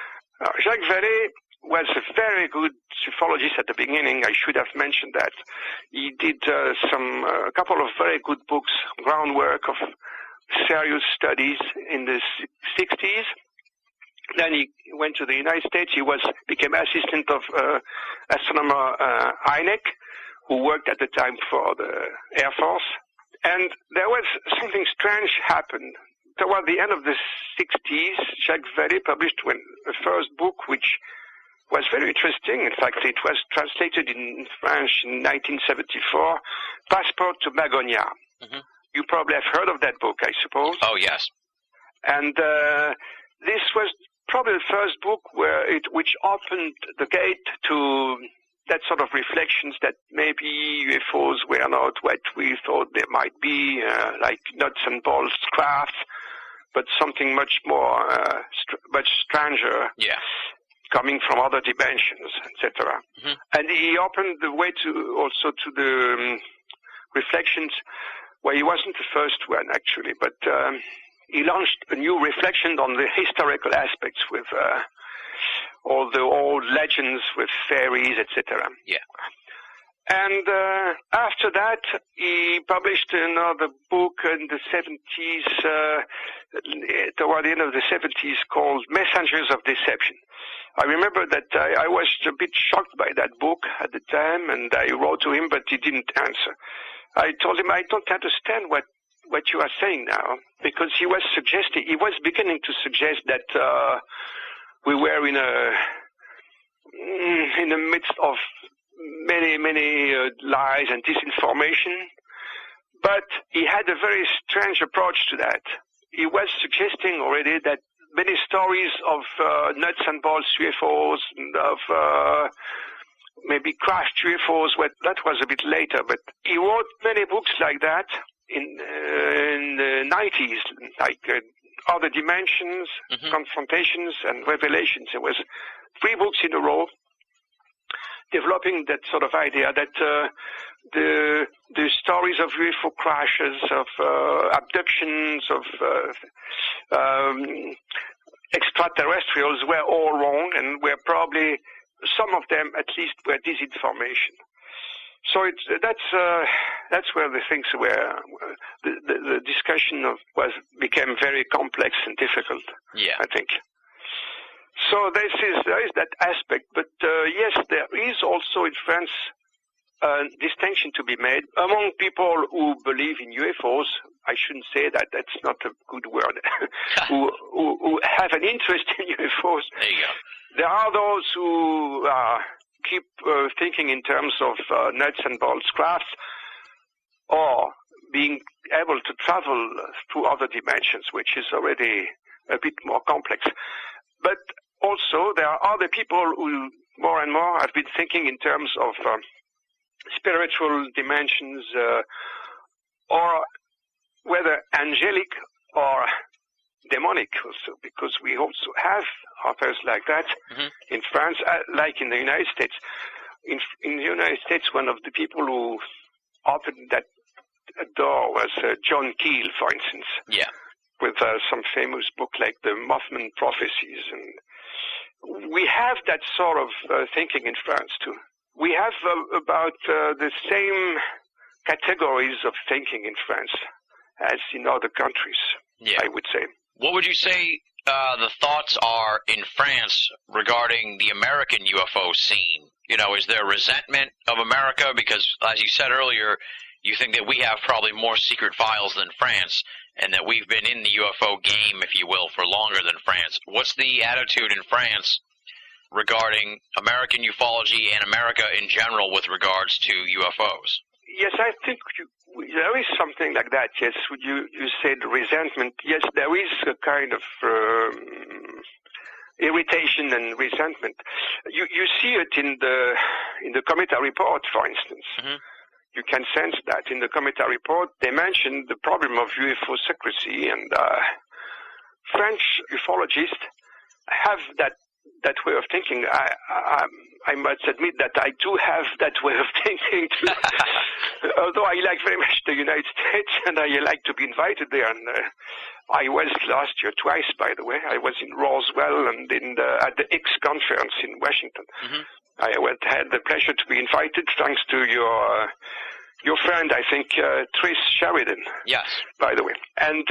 Jacques Vallée was a very good ufologist at the beginning. I should have mentioned that. He did a couple of very good books, groundwork of serious studies in the 60s. Then he went to the United States. He became assistant of astronomer Hynek, who worked at the time for the Air Force. And there was something strange happened. Toward the end of the 60s, Jacques Vallée published the first book, which was very interesting. In fact, it was translated in French in 1974, Passport to Magonia. You probably have heard of that book, I suppose. Oh, yes. And this was probably the first book which opened the gate to that sort of reflections that maybe UFOs were not what we thought they might be, like nuts and bolts crafts, but something much more, much stranger. Yeah. Coming from other dimensions, etc. And he opened the way also to the reflections. Well, he wasn't the first one, actually, but he launched a new reflection on the historical aspects with all the old legends with fairies, etc. Yeah. And after that, he published another book in the 70s, toward the end of the 70s, called Messengers of Deception. I remember that I was a bit shocked by that book at the time, and I wrote to him, but he didn't answer. I told him, I don't understand what you are saying now, because he was beginning to suggest that we were in the midst of many lies and disinformation, but he had a very strange approach to that. He was suggesting already that many stories of nuts and bolts UFOs and of maybe crashed UFOs, that was a bit later, but he wrote many books like that in the 90s, like Other Dimensions, Confrontations, and Revelations. There was 3 books in a row developing that sort of idea that the stories of UFO crashes, of abductions, of extraterrestrials were all wrong, and were probably, some of them at least, were disinformation. So that's where the things were, the discussion became very complex and difficult. Yeah, I think. So there is that aspect, but yes, there is also in France a distinction to be made among people who believe in UFOs. I shouldn't say that; that's not a good word. who have an interest in UFOs. There you go. There are those who keep thinking in terms of nuts and bolts crafts, or being able to travel through other dimensions, which is already a bit more complex. But also, there are other people who more and more have been thinking in terms of spiritual dimensions, or whether angelic or demonic also, because we also have authors like that in France, like in the United States. in the United States, one of the people who opened that door was John Keel, for instance. Yeah. With some famous book like the Mothman Prophecies. And we have that sort of thinking in France, too. We have about the same categories of thinking in France as in other countries, I would say. What would you say the thoughts are in France regarding the American UFO scene? You know, is there resentment of America? Because, as you said earlier, you think that we have probably more secret files than France, and that we've been in the UFO game, if you will, for longer than France. What's the attitude in France regarding American ufology and America in general with regards to UFOs? Yes, I think there is something like that, yes. You said resentment. Yes, there is a kind of irritation and resentment. You see it in the Cometa report, for instance. Mm-hmm. You can sense that in the Cometa report. They mentioned the problem of UFO secrecy, and French ufologists have that way of thinking. I must admit that I do have that way of thinking too. Although I like very much the United States, and I like to be invited there. And I was last year twice, by the way. I was in Roswell and at the X conference in Washington. Mm-hmm. I had the pleasure to be invited, thanks to your friend, I think, Tris Sheridan. Yes. By the way. And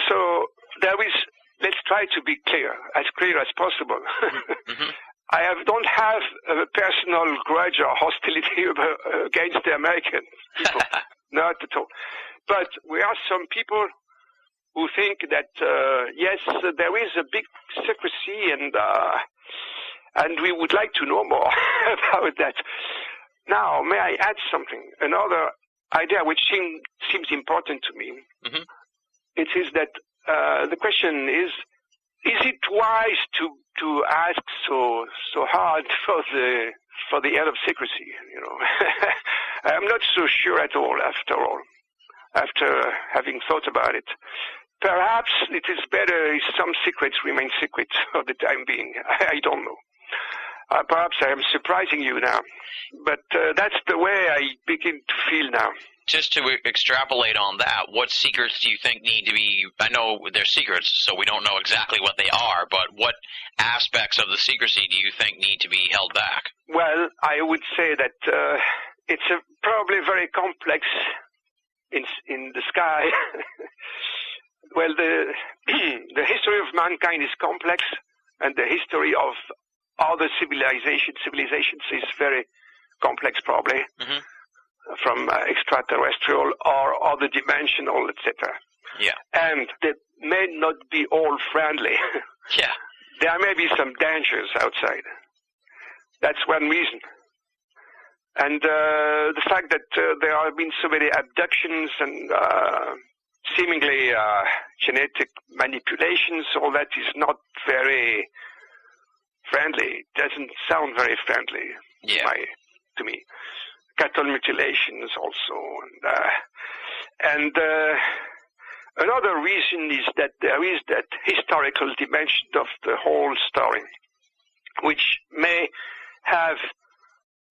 so there is. Let's try to be clear as possible. Mm-hmm. I don't have a personal grudge or hostility against the American people. Not at all. But we are some people who think that, yes, there is a big secrecy, and we would like to know more about that. Now, may I add something? Another idea which seems important to me. Mm-hmm. It is that the question is it wise to ask so hard for the end of secrecy? You know, I'm not so sure at all. After having thought about it, perhaps it is better if some secrets remain secret for the time being. I don't know. Perhaps I am surprising you now, but that's the way I begin to feel now. Just to extrapolate on that, what secrets do you think need to be, I know they're secrets, so we don't know exactly what they are, but what aspects of the secrecy do you think need to be held back? Well, I would say that it's probably very complex in the sky. Well, the history of mankind is complex, and the history of other civilizations is very complex, probably. Mm-hmm. From extraterrestrial or other dimensional, etc. Yeah. And they may not be all friendly. Yeah. There may be some dangers outside. That's one reason. And the fact that there have been so many abductions and seemingly genetic manipulations, all that is not very friendly. It doesn't sound very friendly to me. Cattle mutilations also. And another reason is that there is that historical dimension of the whole story, which may have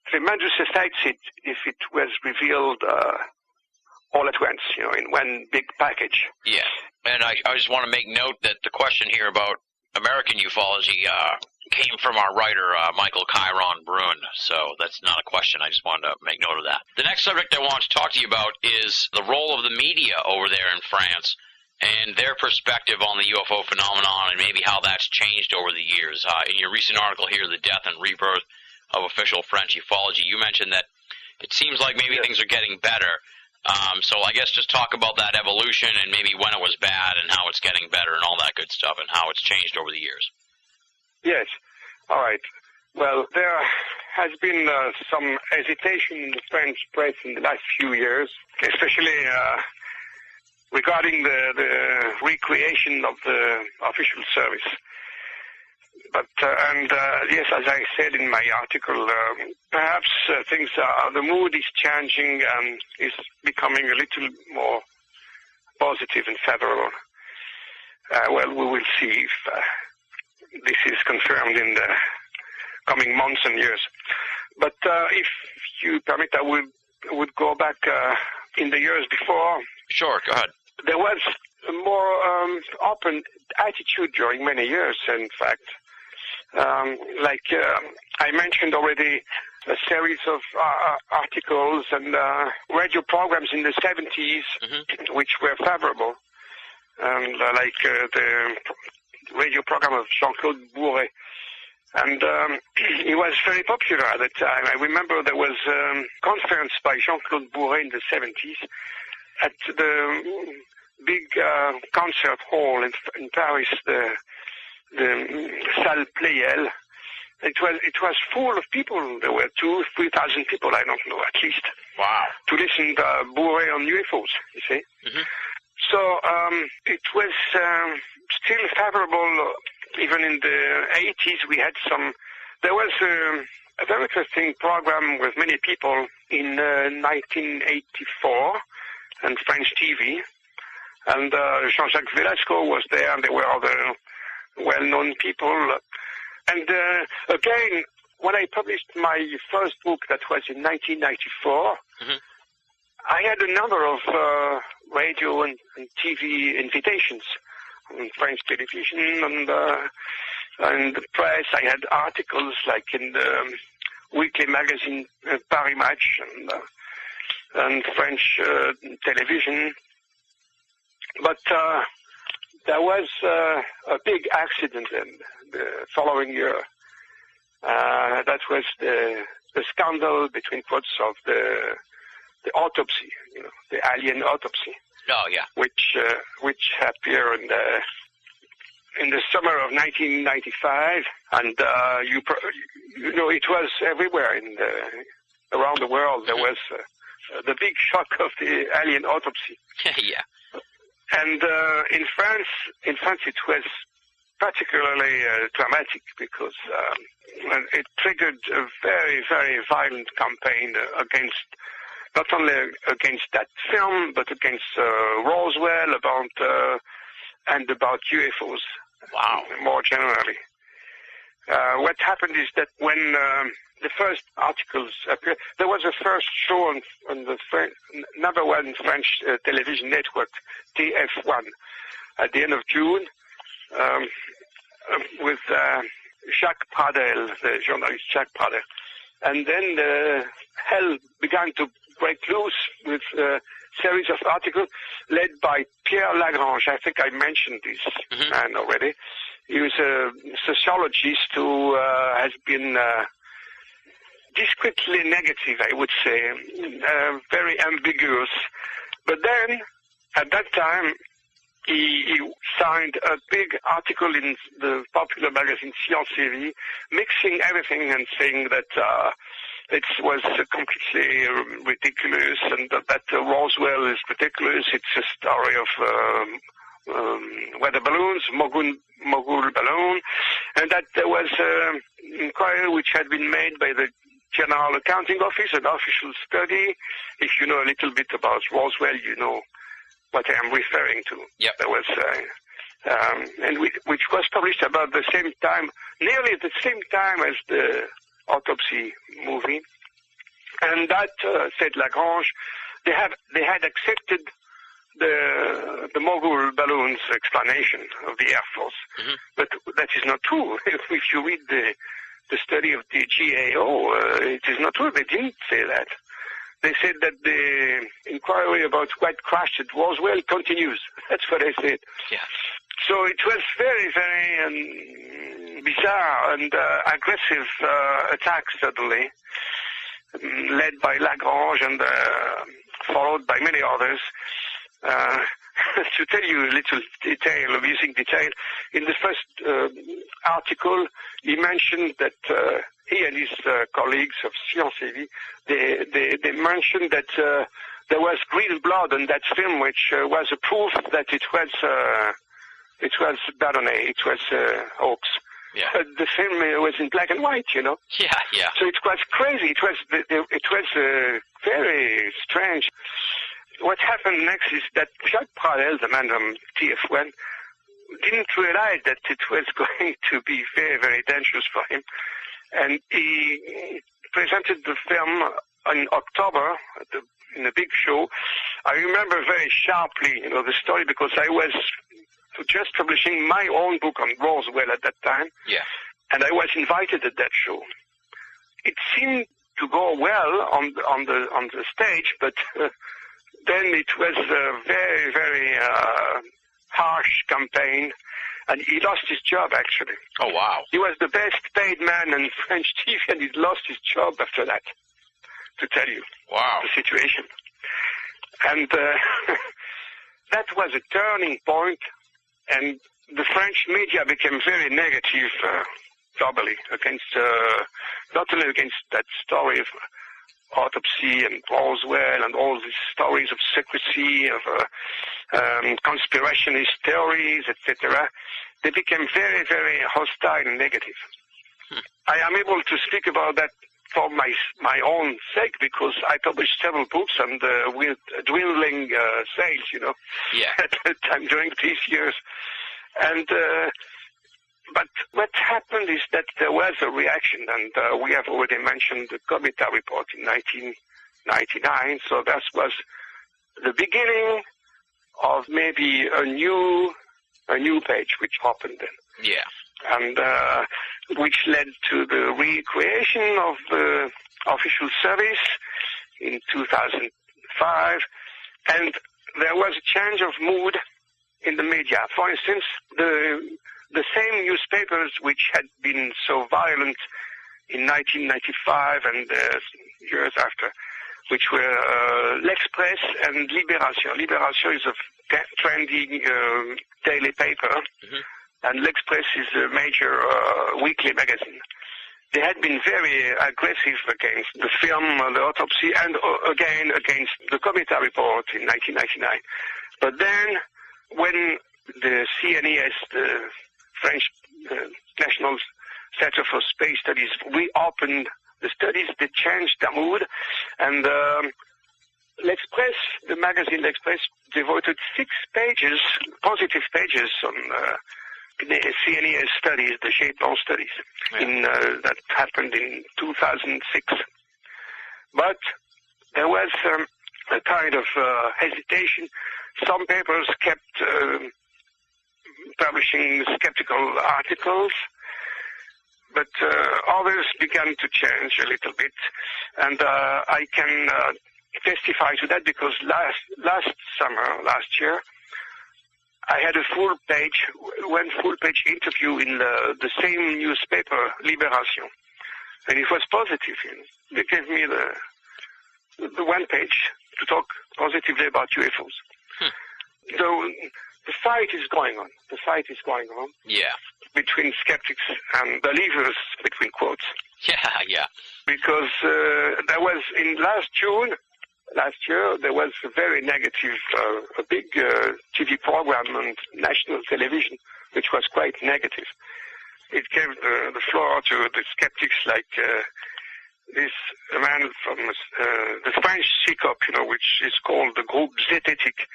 tremendous effects if it was revealed all at once, you know, in one big package. Yeah, and I just want to make note that the question here about American ufology came from our writer, Michael Chiron Brun, so that's not a question. I just wanted to make note of that. The next subject I want to talk to you about is the role of the media over there in France and their perspective on the UFO phenomenon and maybe how that's changed over the years. In your recent article here, The Death and Rebirth of Official French Ufology, you mentioned that it seems like maybe things are getting better. So I guess just talk about that evolution and maybe when it was bad and how it's getting better and all that good stuff and how it's changed over the years. Yes. All right. Well, there has been some hesitation in the French press in the last few years, especially regarding the recreation of the official service. But, yes, as I said in my article, perhaps the mood is changing and is becoming a little more positive and favorable. Well, we will see if this is confirmed in the coming months and years. But if you permit, I would go back in the years before. Sure, go ahead. There was a more open attitude during many years, in fact. I mentioned already a series of articles and radio programs in the 70s, which were favorable, and the radio program of Jean-Claude Bourret. And he was very popular at the time. I remember there was a conference by Jean-Claude Bourret in the 70s at the big concert hall in Paris, the Salle Pleyel. It was full of people. There were 2,000-3,000 people, I don't know, at least. Wow. To listen to Bourret on UFOs, you see. Mm-hmm. So it was still favorable. Even in the 80s, we had there was a very interesting program with many people in 1984 on French TV. And Jean-Jacques Velasco was there, and there were other well-known people. And again, when I published my first book, that was in 1994, I had a number of radio and TV invitations on French television and the press. I had articles like in the weekly magazine Paris Match and French television. But there was a big accident the following year. That was the scandal, between quotes, of the autopsy, the alien autopsy. Oh yeah. Which appeared in the summer of 1995, and it was everywhere around the world. There was the big shock of the alien autopsy. Yeah. And in France, it was particularly dramatic because it triggered a very, very violent campaign not only against that film, but against Roswell, about UFOs. Wow. More generally. What happened is that when the first articles appeared, there was a first show on the number one French television network, TF1, at the end of June, with Jacques Pradel, the journalist Jacques Pradel. And then hell began to break loose with a series of articles led by Pierre Lagrange. I think I mentioned this man already. He was a sociologist who has been discreetly negative, I would say, very ambiguous. But then, at that time, he signed a big article in the popular magazine Science et Vie, mixing everything and saying that it was completely ridiculous and that Roswell is ridiculous. It's a story of weather balloons, mogul balloon, and that there was an inquiry which had been made by the General Accounting Office, an official study. If you know a little bit about Roswell, you know what I am referring to. Yep. There was, which was published about the same time, nearly the same time as the autopsy movie. And that, said Lagrange, they had accepted the mogul balloons explanation of the Air Force. But that is not true. If you read the study of the GAO, it is not true. They didn't say that. They said that the inquiry about what crashed at Roswell continues. That's what they said. Yeah. So it was very, very bizarre and aggressive attack, suddenly, led by Lagrange and followed by many others. To tell you a little detail, amusing detail, in the first article, he mentioned that he and his colleagues of Science et Vie, they mentioned that there was green blood in that film, which was a proof that it was ballonné, it was hoax. Yeah. The film was in black and white, you know. Yeah, yeah. So it was crazy. It was very strange. What happened next is that Jacques Pradel, the man from TF1, didn't realize that it was going to be very, very dangerous for him. And he presented the film in October in a big show. I remember very sharply, the story, because I was just publishing my own book on Roswell at that time. Yeah. And I was invited at that show. It seemed to go well on the stage, but then it was a very, very harsh campaign, and he lost his job, actually. Oh, wow. He was the best paid man in French TV, and he lost his job after that, to tell you. Wow. The situation. And that was a turning point, and the French media became very negative globally against, not only against that story of autopsy and Roswell and all these stories of secrecy, of conspirationist theories, etc. They became very, very hostile and negative. I am able to speak about that for my own sake, because I published several books and with dwindling sales, yeah. at the time during these years. And but what happened is that there was a reaction, and we have already mentioned the Cometa report in 1999. So that was the beginning of maybe a new page which opened then. Yeah. And which led to the recreation of the official service in 2005, and there was a change of mood in the media. For instance, the same newspapers which had been so violent in 1995 and years after, which were L'Express and Libération. Libération is a trendy daily paper. Mm-hmm. And L'Express is a major weekly magazine. They had been very aggressive against the film, the autopsy, and again against the Cometa report in 1999. But then, when the CNES, the French National Center for Space Studies, reopened the studies, they changed their mood, and L'Express, the magazine L'Express, devoted 6 pages, positive pages on the CNES studies, the Shaitan studies, that happened in 2006. But there was a kind of hesitation. Some papers kept publishing skeptical articles, but others began to change a little bit. And I can testify to that because last year, I had a one full-page interview in the same newspaper, Libération, and it was positive. They gave me the one page to talk positively about UFOs. So the fight is going on. The fight is going on. Yeah. Between skeptics and believers, between quotes. Yeah. Because there was last year, there was a very negative, a big TV program on national television, which was quite negative. It gave the floor to the skeptics like this man from the French CICOP, which is called the Group Zététique,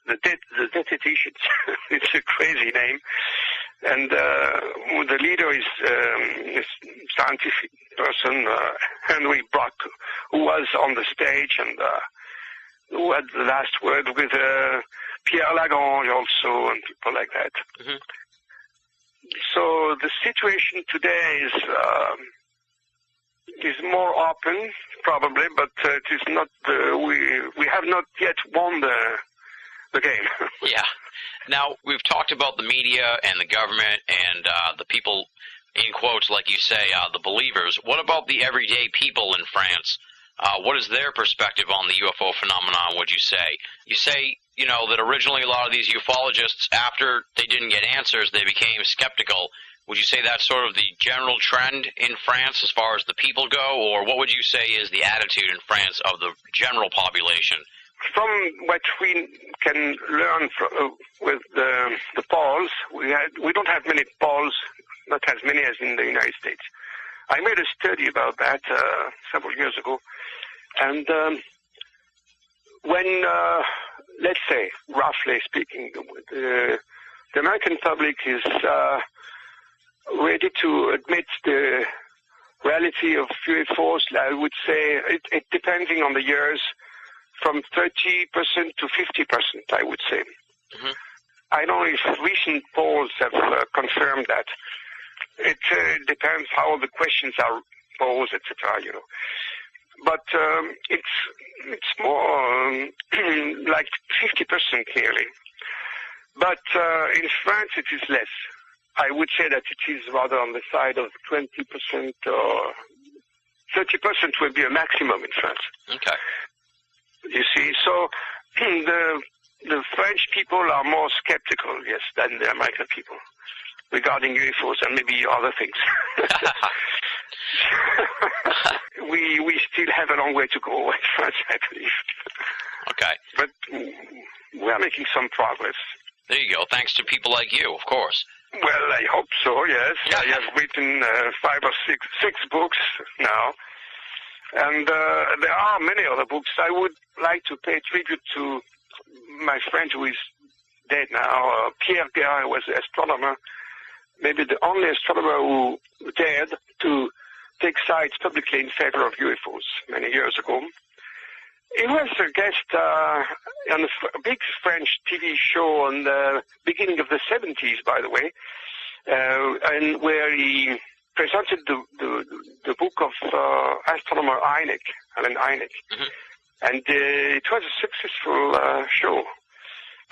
the Zététicians. It's a crazy name. And the leader is a scientific person, Henry Brock, who was on the stage and who had the last word with Pierre Lagrange also and people like that. Mm-hmm. So the situation today is more open, probably, but it is not. We have not yet won the game. Yeah. Now, we've talked about the media and the government and the people, in quotes, like you say, the believers. What about the everyday people in France? What is their perspective on the UFO phenomenon, would you say? You say, that originally a lot of these ufologists, after they didn't get answers, they became skeptical. Would you say that's sort of the general trend in France as far as the people go, or what would you say is the attitude in France of the general population? From what we can learn with the polls, we don't have many polls, not as many as in the United States. I made a study about that several years ago, and when, let's say, roughly speaking, the American public is ready to admit the reality of UFOs, I would say, it depending on the years, from 30% to 50%, I would say. Mm-hmm. I don't know if recent polls have confirmed that. It depends how the questions are posed, etc. But it's more like 50% nearly. But in France, it is less. I would say that it is rather on the side of 20% or 30% would be a maximum in France. Okay. You see, so the French people are more skeptical, yes, than the American people regarding UFOs and maybe other things. We still have a long way to go in France, I believe. Okay. But we are making some progress. There you go. Thanks to people like you, of course. Well, I hope so, yes. I have written 5 or 6 books now. And there are many other books. I would like to pay tribute to my friend who is dead now, Pierre Guérin, was an astronomer, maybe the only astronomer who dared to take sides publicly in favor of UFOs many years ago. He was a guest on a big French TV show on the beginning of the 70s, by the way, and where he presented the book of astronomer Alan Hynek. Mm-hmm. And it was a successful show.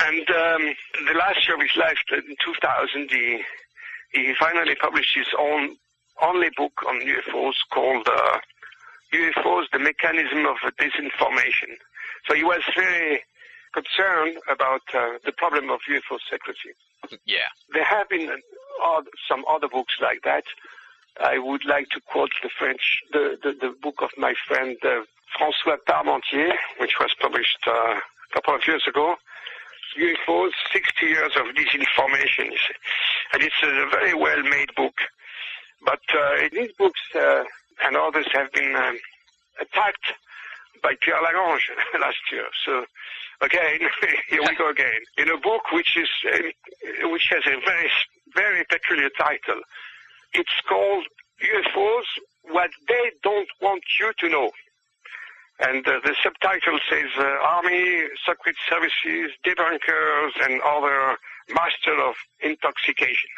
And the last year of his life, in 2000, he finally published his only book on UFOs called UFOs, the Mechanism of Disinformation. So he was very concerned about the problem of UFO secrecy. Yeah. There have been some other books like that. I would like to quote the book of my friend François Parmentier, which was published a couple of years ago. UFOs, 60 years of disinformation, you see. And it's a very well-made book. But these books and others have been attacked by Pierre Lagrange last year. So, again, here we go again. In a book which has a very, very peculiar title. It's called UFOs, What They Don't Want You to Know. And the subtitle says Army, Secret Services, Debunkers, and other Master of Intoxication.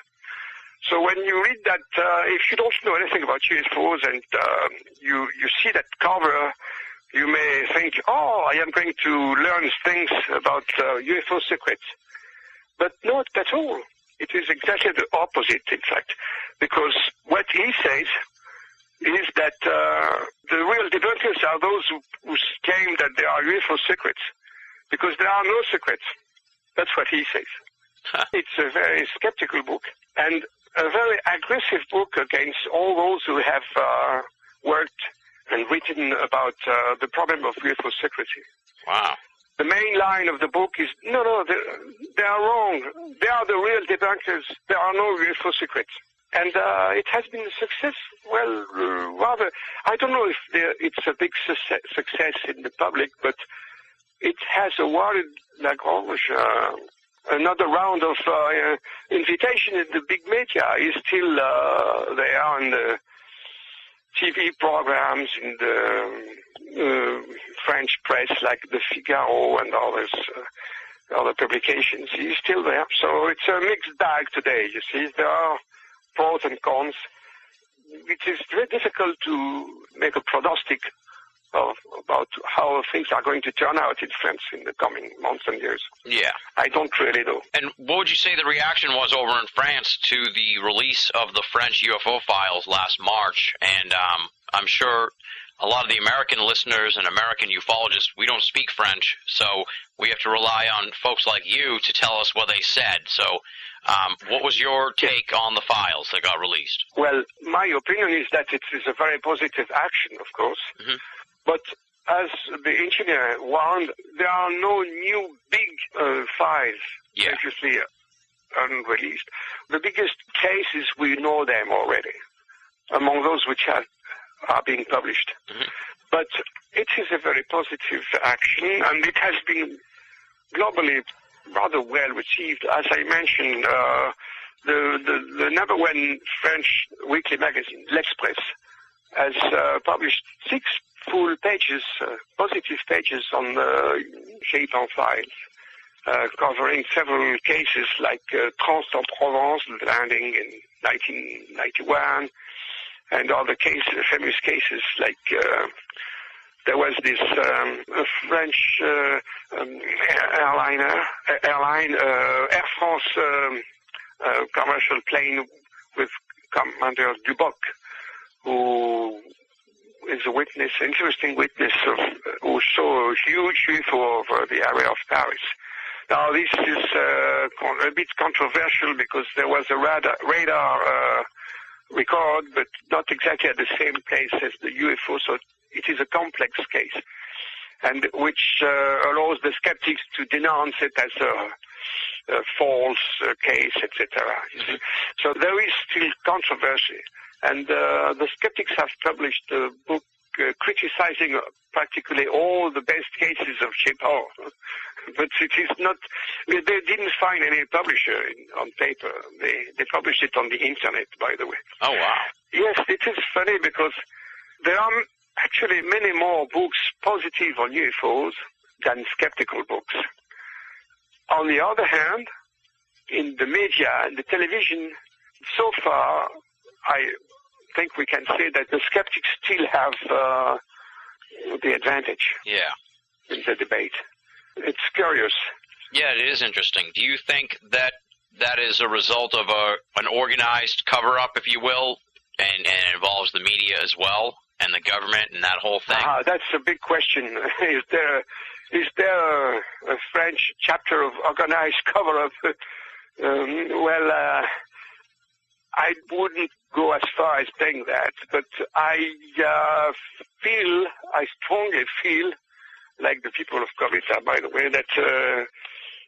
So when you read that, if you don't know anything about UFOs and you see that cover, you may think, oh, I am going to learn things about UFO secrets. But not at all. It is exactly the opposite, in fact, because what he says is that the real debunkers are those who claim that there are UFO secrets, because there are no secrets. That's what he says. It's a very skeptical book, and a very aggressive book against all those who have worked and written about the problem of UFO secrecy. Wow. The main line of the book is, no, they are wrong. They are the real debunkers. There are no UFO secrets. And it has been a success. Well, rather, I don't know if it's a big success in the public, but it has awarded Lagrange another round of invitation in the big media. He's still there on the TV programs, in the French press, like the Figaro and other publications. He's still there. So it's a mixed bag today, you see. There are pros and cons. It is very difficult to make a prognostic about how things are going to turn out in France in the coming months and years. Yeah. I don't really know. And what would you say the reaction was over in France to the release of the French UFO files last March? And I'm sure a lot of the American listeners and American ufologists, we don't speak French, so we have to rely on folks like you to tell us what they said. So what was your take on the files that got released? Well, my opinion is that it is a very positive action, of course. Mm-hmm. But as the engineer warned, there are no new big files previously unreleased. The biggest cases, we know them already, among those which are being published. Mm-hmm. But it is a very positive action, and it has been globally rather well received. As I mentioned, the number one French weekly magazine, L'Express, has published 6 full pages, positive pages on the Shaitan files, covering several cases like Trans en Provence, the landing in 1991, and other cases, famous cases like there was this French airline, Air France commercial plane with Commander Duboc, who is a witness, interesting witness who saw a huge UFO over the area of Paris. Now this is a bit controversial because there was a radar record, but not exactly at the same place as the UFO, so it is a complex case, and which allows the skeptics to denounce it as a false case, etc. So there is still controversy, and the skeptics have published a book criticizing practically all the best cases of Shaitan, but it is not. They didn't find any publisher on paper. They published it on the internet, by the way. Oh wow! Yes, it is funny because there are actually many more books positive on UFOs than skeptical books. On the other hand, in the media and the television, so far, I think we can say that the skeptics still have the advantage. Yeah. In the debate. It's curious. Yeah, it is interesting. Do you think that that is a result of an organized cover-up, if you will, and it involves the media as well, and the government and that whole thing? That's a big question. Is there a French chapter of organized cover-up? I wouldn't go as far as saying that, but I strongly feel, like the people of Comita, by the way, that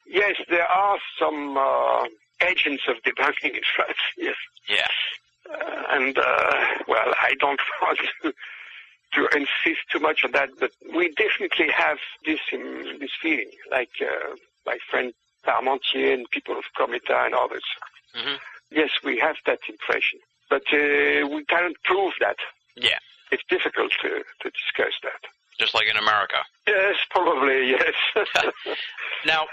yes, there are some agents of debunking in France. Yes. Yeah. I don't want to insist too much on that, but we definitely have this feeling, like my friend Parmentier and people of Comita and others. Mm-hmm. Yes, we have that impression, but we can't prove that. Yeah. It's difficult to discuss that. Just like in America. Yes, probably, yes. Now,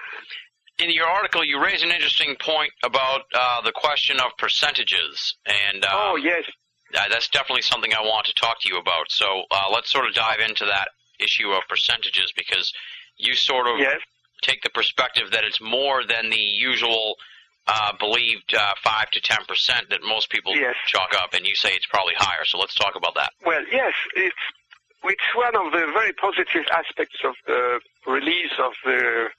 in your article, you raise an interesting point about the question of percentages. And oh, yes. That's definitely something I want to talk to you about. So let's sort of dive into that issue of percentages, because you sort of take the perspective that it's more than the usual believed 5 to 10% that most people chalk up, and you say it's probably higher. So let's talk about that. Well, yes, it's one of the very positive aspects of the release of the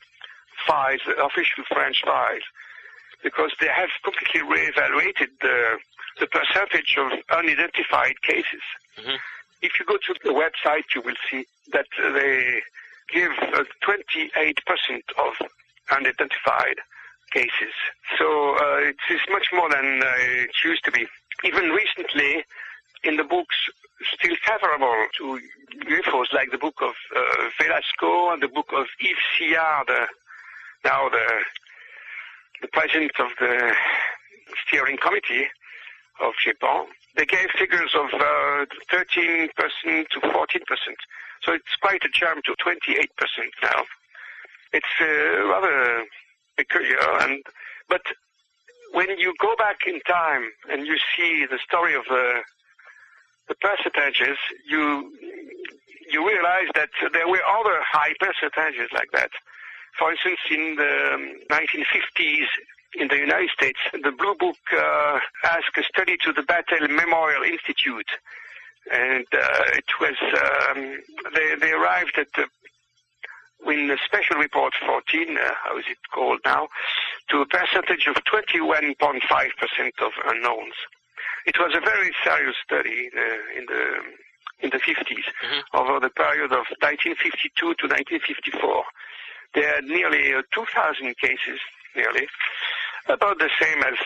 files, the official French files, because they have completely reevaluated the percentage of unidentified cases. Mm-hmm. If you go to the website, you will see that they give 28% of unidentified cases. So it is much more than it used to be. Even recently, in the books still favorable to UFOs, like the book of Velasco and the book of Yves Sillard, now the president of the steering committee of Japan, they gave figures of 13% to 14%. So it's quite a jump to 28% now. It's rather peculiar, but when you go back in time and you see the story of the percentages, you realize that there were other high percentages like that. For instance, in the 1950s in the United States, the Blue Book asked a study to the Battelle Memorial Institute, and it was they arrived at in the special report 14, how is it called now, to a percentage of 21.5% of unknowns. It was a very serious study in the 50s, over the period of 1952 to 1954. There are nearly 2,000 cases, about the same as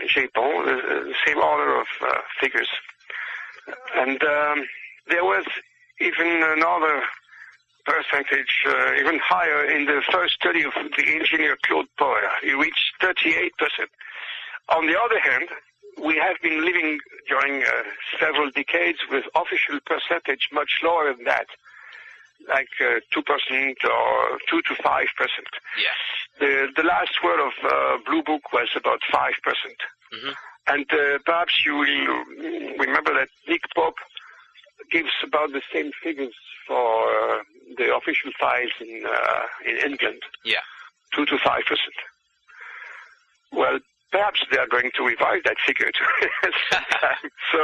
Japon, the same order of figures. And there was even another percentage, even higher, in the first study of the engineer Claude Poer. He reached 38%. On the other hand, we have been living during several decades with official percentage much lower than that, like 2% or 2 to 5%. Yeah. The last word of Blue Book was about 5%. Mm-hmm. And perhaps you will remember that Nick Pope gives about the same figures for the official files in England. Yeah. 2 to 5%. Well, perhaps they are going to revise that figure too. So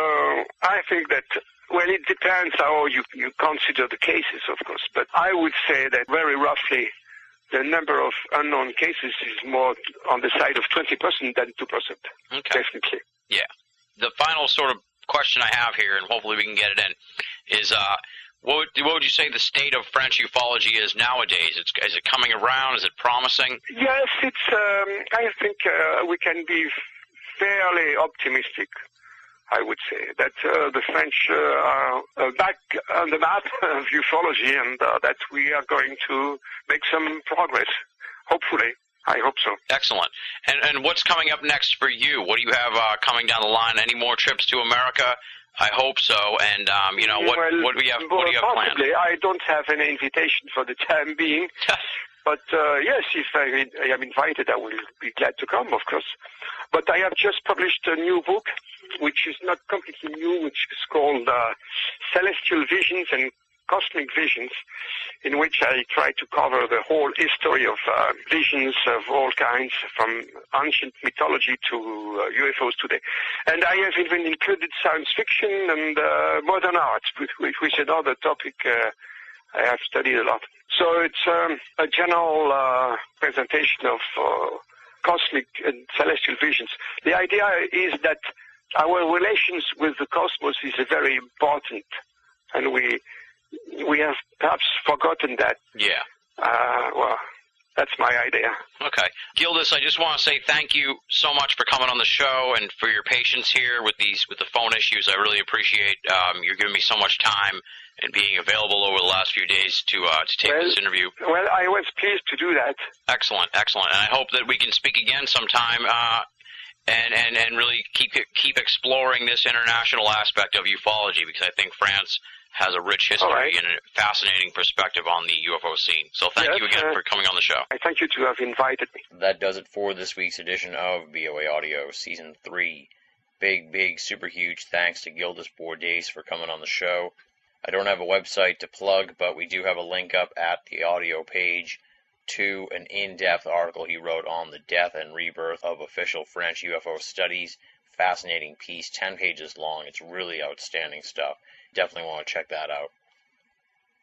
I think that, well, it depends how you consider the cases, of course. But I would say that very roughly, the number of unknown cases is more on the side of 20% than 2%. Okay. Definitely. Yeah. The final sort of question I have here, and hopefully we can get it in, is what would you say the state of French ufology is nowadays? Is it coming around? Is it promising? Yes, it's. I think we can be fairly optimistic. I would say that the French are back on the map of ufology, and that we are going to make some progress. Hopefully. I hope so. Excellent. And what's coming up next for you? What do you have coming down the line? Any more trips to America? I hope so. And what do you have planned? I don't have any invitation for the time being. But yes, if I am invited, I will be glad to come, of course. But I have just published a new book, which is not completely new, which is called Celestial Visions and Cosmic Visions, in which I try to cover the whole history of visions of all kinds, from ancient mythology to UFOs today. And I have even included science fiction and modern art, which is another topic I have studied a lot. So it's a general presentation of cosmic and celestial visions. The idea is that our relations with the cosmos is very important, and we have perhaps forgotten that. Yeah. Well, that's my idea. Okay. Gildas, I just want to say thank you so much for coming on the show and for your patience here with the phone issues. I really appreciate you're giving me so much time and being available over the last few days to take this interview. Well, I was pleased to do that. Excellent, excellent. And I hope that we can speak again sometime and really keep exploring this international aspect of ufology, because I think France has a rich history and a fascinating perspective on the UFO scene. So thank you again for coming on the show. I thank you to have invited me. That does it for this week's edition of BOA Audio Season 3. Big, super huge thanks to Gildas Bordes for coming on the show. I don't have a website to plug, but we do have a link up at the audio page to an in-depth article he wrote on the death and rebirth of official French UFO studies. Fascinating piece, 10 pages long. It's really outstanding stuff. Definitely want to check that out.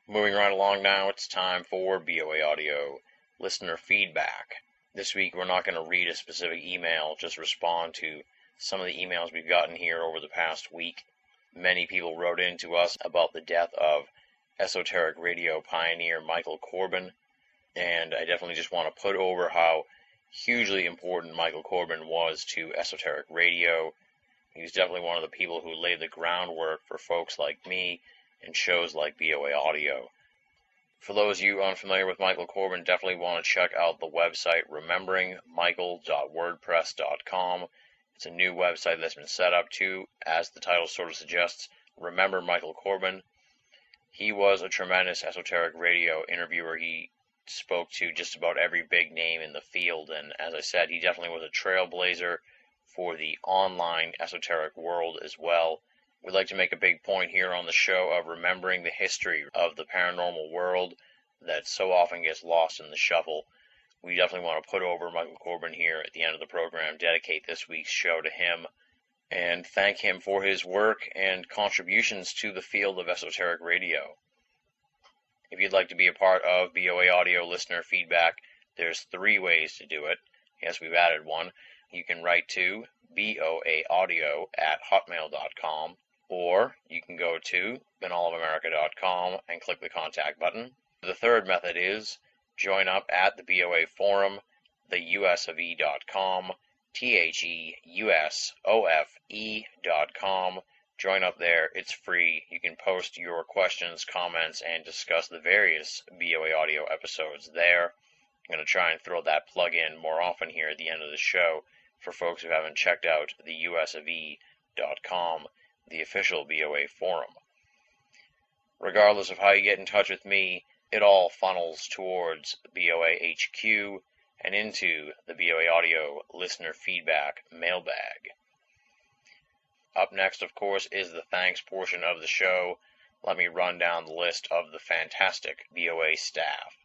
Moving right along now, it's time for BOA Audio listener feedback. This week we're not going to read a specific email, just respond to some of the emails we've gotten here over the past week. Many people wrote in to us about the death of esoteric radio pioneer Michael Corbin, and I definitely just want to put over how hugely important Michael Corbin was to esoteric radio. He was definitely one of the people who laid the groundwork for folks like me and shows like BOA Audio. For those of you unfamiliar with Michael Corbin, definitely want to check out the website rememberingmichael.wordpress.com. It's a new website that's been set up to, as the title sort of suggests, Remember Michael Corbin. He was a tremendous esoteric radio interviewer. He spoke to just about every big name in the field, and as I said, he definitely was a trailblazer for the online esoteric world as well. We'd like to make a big point here on the show of remembering the history of the paranormal world that so often gets lost in the shuffle. We definitely want to put over Michael Corbin here at the end of the program, dedicate this week's show to him, and thank him for his work and contributions to the field of esoteric radio. If you'd like to be a part of BOA Audio listener feedback, there's 3 ways to do it. Yes, we've added one. You can write to boaaudio@hotmail.com, or you can go to benallofamerica.com and click the contact button. The third method is join up at the BOA forum, theUSOFE.com, THEUSOFE.com. Join up there. It's free. You can post your questions, comments, and discuss the various BOA Audio episodes there. I'm going to try and throw that plug in more often here at the end of the show for folks who haven't checked out the usof.com, the official BOA forum. Regardless of how you get in touch with me, it all funnels towards BOA HQ and into the BOA Audio listener feedback mailbag. Up next, of course, is the thanks portion of the show. Let me run down the list of the fantastic BOA staff.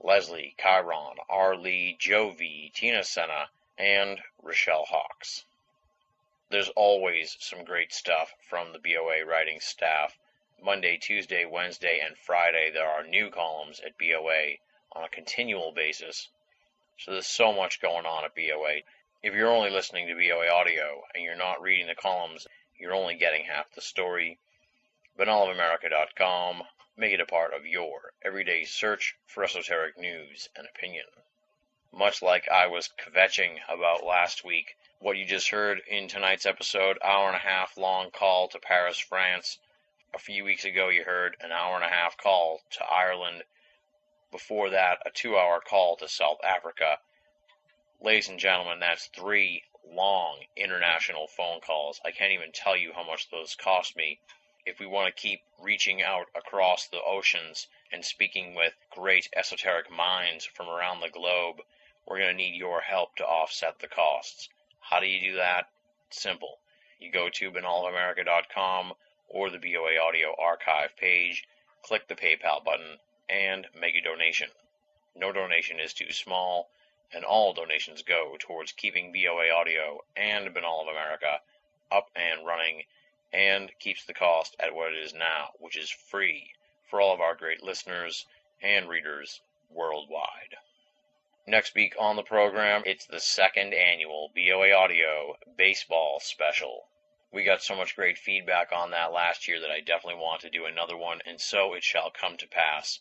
Leslie, Chiron, R. Lee, Joe V, Tina Senna, and Rochelle Hawks. There's always some great stuff from the BOA writing staff. Monday, Tuesday, Wednesday, and Friday there are new columns at BOA on a continual basis. So there's so much going on at BOA. If you're only listening to BOA audio and you're not reading the columns, you're only getting half the story. BanalofAmerica.com. Make it a part of your everyday search for esoteric news and opinion. Much like I was kvetching about last week, what you just heard in tonight's episode, hour-and-a-half long call to Paris, France. A few weeks ago you heard an hour-and-a-half call to Ireland. Before that, a 2-hour call to South Africa. Ladies and gentlemen, that's 3 long international phone calls. I can't even tell you how much those cost me. If we want to keep reaching out across the oceans and speaking with great esoteric minds from around the globe, we're going to need your help to offset the costs. How do you do that? Simple. You go to BanalofAmerica.com or the BOA Audio Archive page, click the PayPal button, and make a donation. No donation is too small, and all donations go towards keeping BOA Audio and Banal of America up and running, and keeps the cost at what it is now, which is free for all of our great listeners and readers worldwide. Next week on the program, it's the 2nd annual BOA Audio Baseball Special. We got so much great feedback on that last year that I definitely want to do another one, and so it shall come to pass.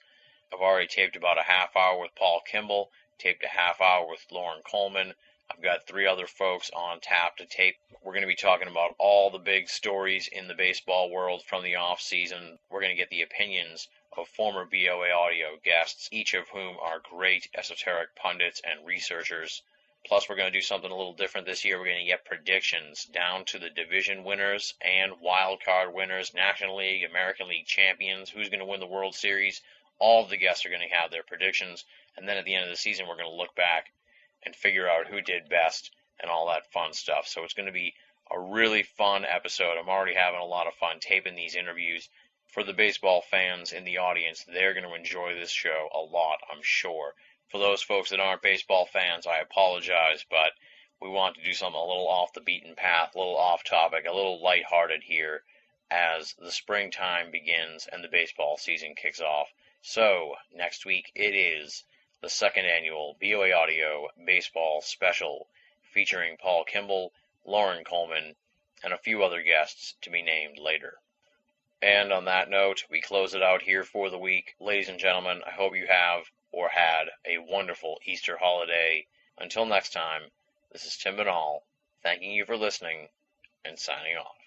I've already taped about a half hour with Paul Kimball, taped a half hour with Lauren Coleman. I've got 3 other folks on tap to tape. We're going to be talking about all the big stories in the baseball world from the off season. We're going to get the opinions of former BOA Audio guests, each of whom are great esoteric pundits and researchers. Plus, we're going to do something a little different this year. We're going to get predictions down to the division winners and wild card winners, National League, American League champions, who's going to win the World Series. All of the guests are going to have their predictions, and then at the end of the season, we're going to look back and figure out who did best and all that fun stuff. So it's going to be a really fun episode. I'm already having a lot of fun taping these interviews. For the baseball fans in the audience, they're going to enjoy this show a lot, I'm sure. For those folks that aren't baseball fans, I apologize, but we want to do something a little off the beaten path, a little off topic, a little lighthearted here as the springtime begins and the baseball season kicks off. So, next week it is the 2nd annual BOA Audio Baseball Special featuring Paul Kimball, Lauren Coleman, and a few other guests to be named later. And on that note, we close it out here for the week. Ladies and gentlemen, I hope you have or had a wonderful Easter holiday. Until next time, this is Tim Banal, thanking you for listening and signing off.